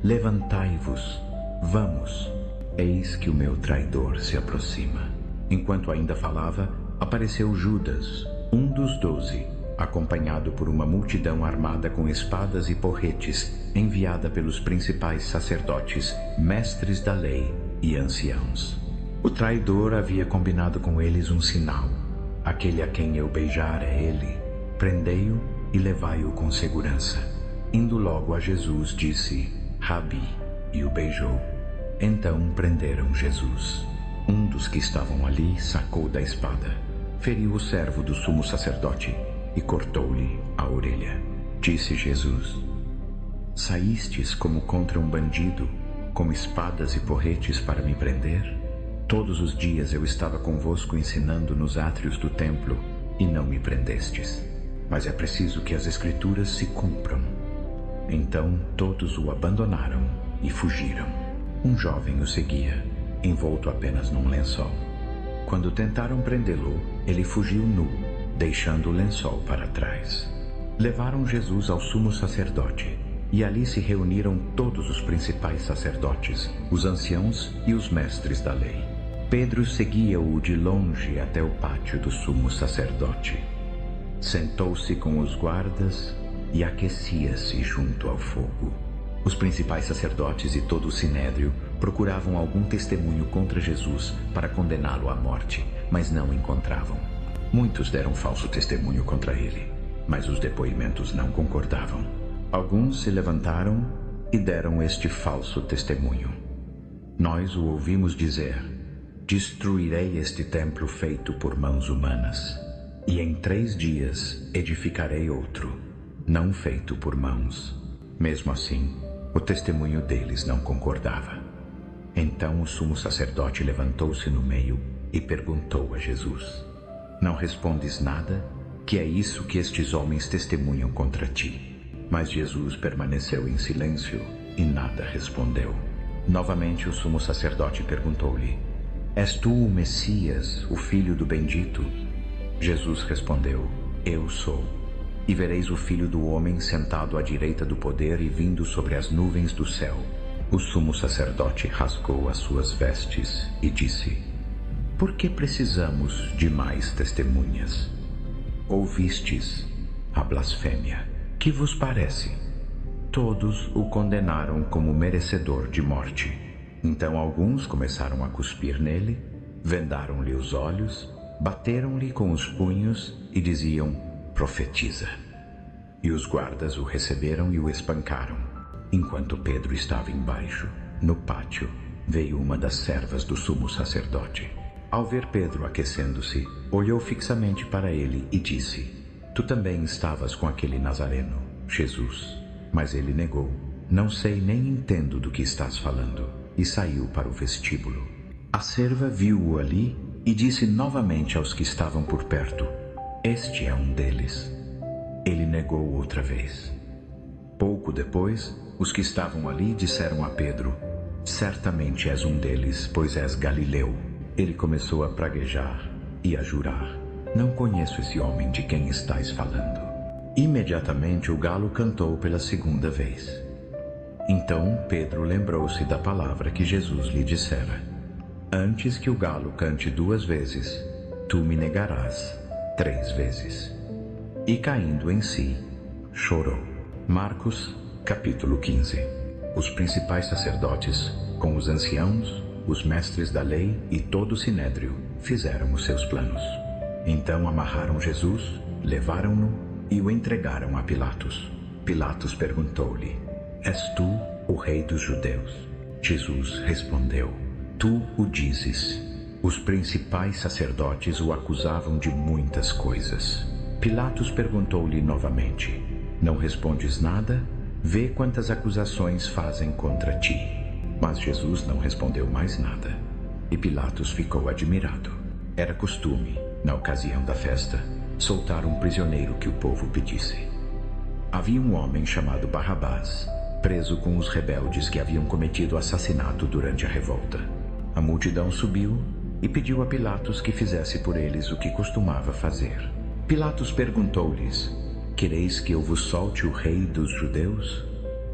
Levantai-vos, vamos, eis que o meu traidor se aproxima. Enquanto ainda falava, apareceu Judas, um dos 12, acompanhado por uma multidão armada com espadas e porretes, enviada pelos principais sacerdotes, mestres da lei e anciãos. O traidor havia combinado com eles um sinal: aquele a quem eu beijar é ele. Prendei-o e levai-o com segurança. Indo logo a Jesus, disse: Rabi, e o beijou. Então prenderam Jesus. Um dos que estavam ali sacou da espada, feriu o servo do sumo sacerdote e cortou-lhe a orelha. Disse Jesus: saístes como contra um bandido, com espadas e porretes para me prender? Todos os dias eu estava convosco ensinando nos átrios do templo, e não me prendestes. Mas é preciso que as Escrituras se cumpram. Então todos o abandonaram e fugiram. Um jovem o seguia, envolto apenas num lençol. Quando tentaram prendê-lo, ele fugiu nu, deixando o lençol para trás. Levaram Jesus ao sumo sacerdote, e ali se reuniram todos os principais sacerdotes, os anciãos e os mestres da lei. Pedro seguia-o de longe até o pátio do sumo sacerdote. Sentou-se com os guardas e aquecia-se junto ao fogo. Os principais sacerdotes e todo o sinédrio procuravam algum testemunho contra Jesus para condená-lo à morte, mas não encontravam. Muitos deram falso testemunho contra ele, mas os depoimentos não concordavam. Alguns se levantaram e deram este falso testemunho: nós o ouvimos dizer: destruirei este templo feito por mãos humanas, e em 3 dias edificarei outro, não feito por mãos. Mesmo assim, o testemunho deles não concordava. Então o sumo sacerdote levantou-se no meio e perguntou a Jesus: Não respondes nada? Que é isso que estes homens testemunham contra ti? Mas Jesus permaneceu em silêncio e nada respondeu. Novamente o sumo sacerdote perguntou-lhe: És tu o Messias, o Filho do Bendito? Jesus respondeu: Eu sou. E vereis o Filho do Homem sentado à direita do poder e vindo sobre as nuvens do céu. O sumo sacerdote rasgou as suas vestes e disse: Por que precisamos de mais testemunhas? Ouvistes a blasfêmia. Que vos parece? Todos o condenaram como merecedor de morte. Então alguns começaram a cuspir nele, vendaram-lhe os olhos, bateram-lhe com os punhos e diziam: Profetiza. E os guardas o receberam e o espancaram. Enquanto Pedro estava embaixo, no pátio, veio uma das servas do sumo sacerdote. Ao ver Pedro aquecendo-se, olhou fixamente para ele e disse: Tu também estavas com aquele Nazareno, Jesus. Mas ele negou: Não sei nem entendo do que estás falando. E saiu para o vestíbulo. A serva viu-o ali e disse novamente aos que estavam por perto: Este é um deles. Ele negou outra vez. Pouco depois, os que estavam ali disseram a Pedro: Certamente és um deles, pois és galileu. Ele começou a praguejar e a jurar: Não conheço esse homem de quem estais falando. Imediatamente o galo cantou pela segunda vez. Então Pedro lembrou-se da palavra que Jesus lhe dissera: Antes que o galo cante 2 vezes, tu me negarás 3 vezes. E caindo em si, chorou. Marcos, capítulo 15. Os principais sacerdotes, com os anciãos, os mestres da lei e todo o sinédrio, fizeram os seus planos. Então amarraram Jesus, levaram-no e o entregaram a Pilatos. Pilatos perguntou-lhe: És tu o rei dos judeus? Jesus respondeu: Tu o dizes. Os principais sacerdotes o acusavam de muitas coisas. Pilatos perguntou-lhe novamente: Não respondes nada? Vê quantas acusações fazem contra ti. Mas Jesus não respondeu mais nada. E Pilatos ficou admirado. Era costume, na ocasião da festa, soltar um prisioneiro que o povo pedisse. Havia um homem chamado Barrabás, preso com os rebeldes que haviam cometido assassinato durante a revolta. A multidão subiu e pediu a Pilatos que fizesse por eles o que costumava fazer. Pilatos perguntou-lhes: Quereis que eu vos solte o rei dos judeus?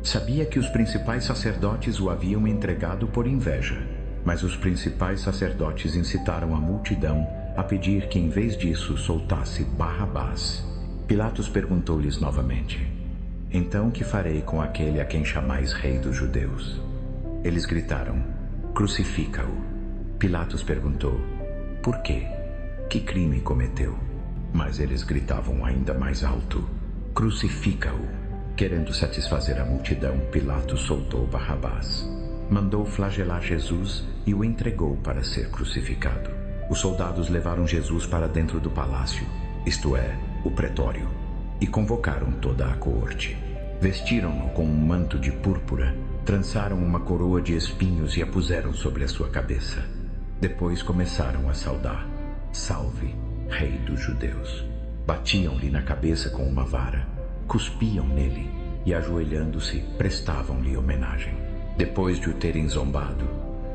Sabia que os principais sacerdotes o haviam entregado por inveja, mas os principais sacerdotes incitaram a multidão a pedir que em vez disso soltasse Barrabás. Pilatos perguntou-lhes novamente: Então que farei com aquele a quem chamais rei dos judeus? Eles gritaram: Crucifica-o. Pilatos perguntou: Por quê? Que crime cometeu? Mas eles gritavam ainda mais alto: Crucifica-o. Querendo satisfazer a multidão, Pilatos soltou Barrabás. Mandou flagelar Jesus e o entregou para ser crucificado. Os soldados levaram Jesus para dentro do palácio, isto é, o pretório, e convocaram toda a coorte. Vestiram-no com um manto de púrpura, trançaram uma coroa de espinhos e a puseram sobre a sua cabeça. Depois começaram a saudar: Salve, Rei dos Judeus. Batiam-lhe na cabeça com uma vara, cuspiam nele e, ajoelhando-se, prestavam-lhe homenagem. Depois de o terem zombado,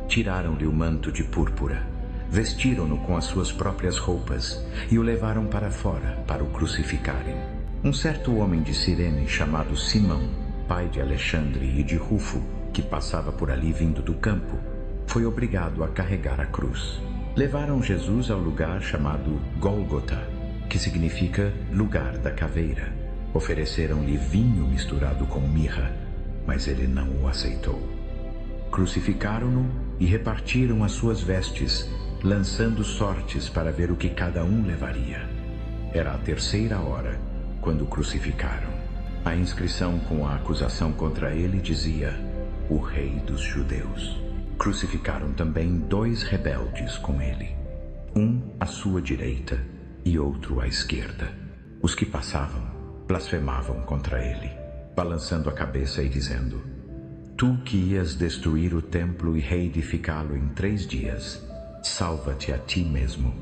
tiraram-lhe o manto de púrpura, vestiram-no com as suas próprias roupas e o levaram para fora para o crucificarem. Um certo homem de Cirene chamado Simão, pai de Alexandre e de Rufo, que passava por ali vindo do campo, foi obrigado a carregar a cruz. Levaram Jesus ao lugar chamado Gólgota, que significa lugar da caveira. Ofereceram-lhe vinho misturado com mirra, mas ele não o aceitou. Crucificaram-no e repartiram as suas vestes, lançando sortes para ver o que cada um levaria. Era a 3ª hora, quando o crucificaram. A inscrição com a acusação contra ele dizia: O Rei dos Judeus. Crucificaram também 2 rebeldes com ele, um à sua direita e outro à esquerda. Os que passavam blasfemavam contra ele, balançando a cabeça e dizendo: Tu que ias destruir o templo e reedificá-lo em 3 dias, salva-te a ti mesmo.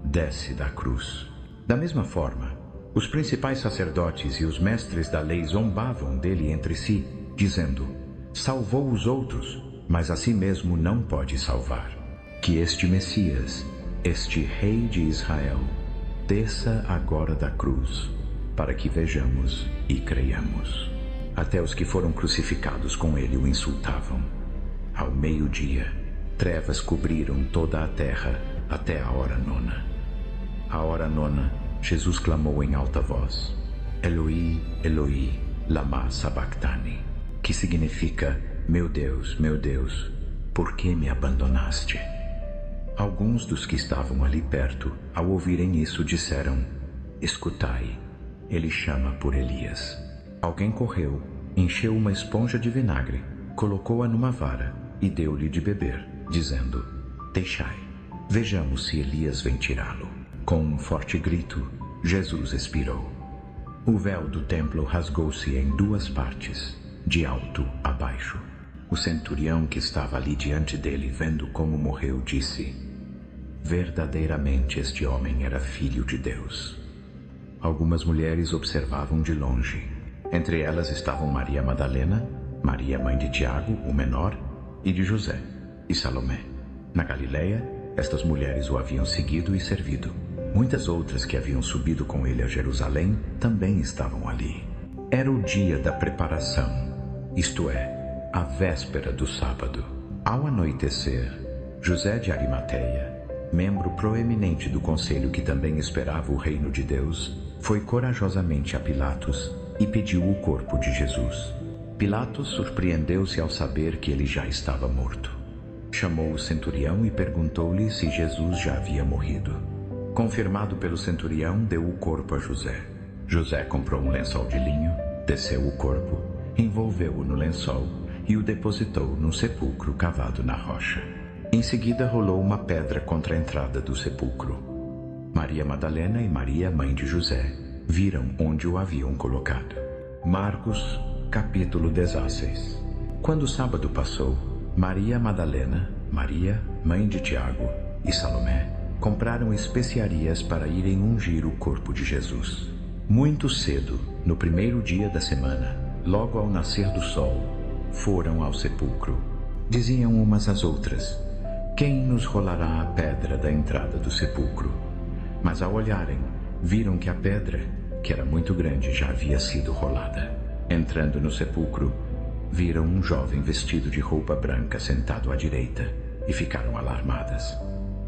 Desce da cruz. Da mesma forma, os principais sacerdotes e os mestres da lei zombavam dele entre si, dizendo: salvou os outros, mas a si mesmo não pode salvar. Que este Messias, este Rei de Israel, desça agora da cruz, para que vejamos e creiamos. Até os que foram crucificados com ele o insultavam. Ao meio-dia, trevas cobriram toda a terra até a hora 9. À hora 9, Jesus clamou em alta voz: Eloi, Eloi, lama sabachthani, que significa: meu Deus, por que me abandonaste? Alguns dos que estavam ali perto, ao ouvirem isso, disseram: escutai, ele chama por Elias. Alguém correu, encheu uma esponja de vinagre, colocou-a numa vara e deu-lhe de beber, dizendo: deixai, vejamos se Elias vem tirá-lo. Com um forte grito, Jesus expirou. O véu do templo rasgou-se em 2 partes, de alto a baixo. O centurião que estava ali diante dele, vendo como morreu, disse: verdadeiramente este homem era filho de Deus. Algumas mulheres observavam de longe. Entre elas estavam Maria Madalena, Maria mãe de Tiago, o menor, e de José, e Salomé. Na Galileia, estas mulheres o haviam seguido e servido. Muitas outras que haviam subido com ele a Jerusalém também estavam ali. Era o dia da preparação, isto é, a véspera do sábado. Ao anoitecer, José de Arimateia, membro proeminente do conselho que também esperava o reino de Deus, foi corajosamente a Pilatos e pediu o corpo de Jesus. Pilatos surpreendeu-se ao saber que ele já estava morto. Chamou o centurião e perguntou-lhe se Jesus já havia morrido. Confirmado pelo centurião, deu o corpo a José. José comprou um lençol de linho, teceu o corpo, envolveu-o no lençol e o depositou num sepulcro cavado na rocha. Em seguida, rolou uma pedra contra a entrada do sepulcro. Maria Madalena e Maria, mãe de José, viram onde o haviam colocado. Marcos, capítulo 16. Quando o sábado passou, Maria Madalena, Maria, mãe de Tiago, e Salomé compraram especiarias para irem ungir o corpo de Jesus. Muito cedo, no primeiro dia da semana, logo ao nascer do sol, foram ao sepulcro. Diziam umas às outras: quem nos rolará a pedra da entrada do sepulcro? Mas ao olharem, viram que a pedra, que era muito grande, já havia sido rolada. Entrando no sepulcro, viram um jovem vestido de roupa branca sentado à direita e ficaram alarmadas.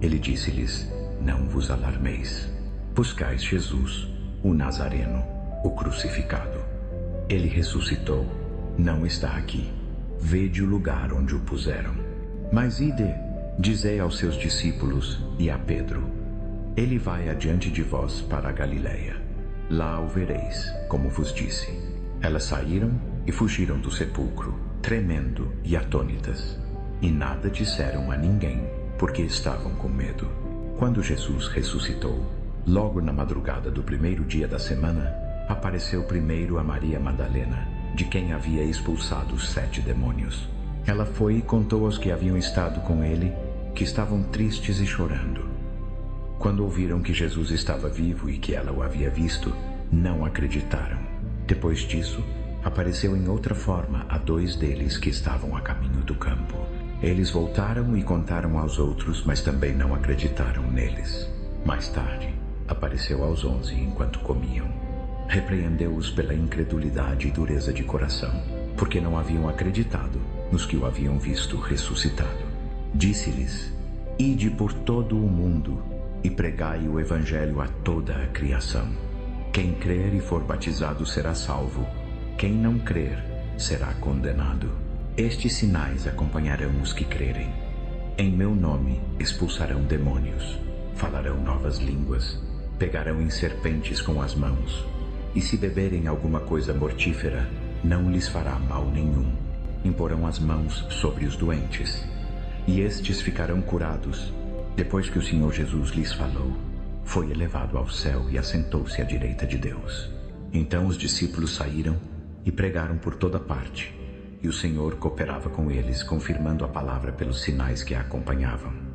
Ele disse-lhes: não vos alarmeis. Buscais Jesus, o Nazareno, o crucificado. Ele ressuscitou, não está aqui. Vede o lugar onde o puseram. Mas ide, dizei aos seus discípulos e a Pedro: ele vai adiante de vós para a Galileia. Lá o vereis, como vos disse. Elas saíram e fugiram do sepulcro, tremendo e atônitas, e nada disseram a ninguém, porque estavam com medo. Quando Jesus ressuscitou, logo na madrugada do primeiro dia da semana, apareceu primeiro a Maria Madalena, de quem havia expulsado os 7 demônios. Ela foi e contou aos que haviam estado com ele, que estavam tristes e chorando. Quando ouviram que Jesus estava vivo e que ela o havia visto, não acreditaram. Depois disso, apareceu em outra forma a 2 deles que estavam a caminho do campo. Eles voltaram e contaram aos outros, mas também não acreditaram neles. Mais tarde, apareceu aos 11 enquanto comiam. Repreendeu-os pela incredulidade e dureza de coração, porque não haviam acreditado nos que o haviam visto ressuscitado. Disse-lhes: ide por todo o mundo e pregai o evangelho a toda a criação. Quem crer e for batizado será salvo. Quem não crer será condenado. Estes sinais acompanharão os que crerem. Em meu nome expulsarão demônios, falarão novas línguas, pegarão em serpentes com as mãos, e se beberem alguma coisa mortífera, não lhes fará mal nenhum. Imporão as mãos sobre os doentes, e estes ficarão curados. Depois que o Senhor Jesus lhes falou, foi elevado ao céu e assentou-se à direita de Deus. Então os discípulos saíram e pregaram por toda parte, e o Senhor cooperava com eles, confirmando a palavra pelos sinais que a acompanhavam.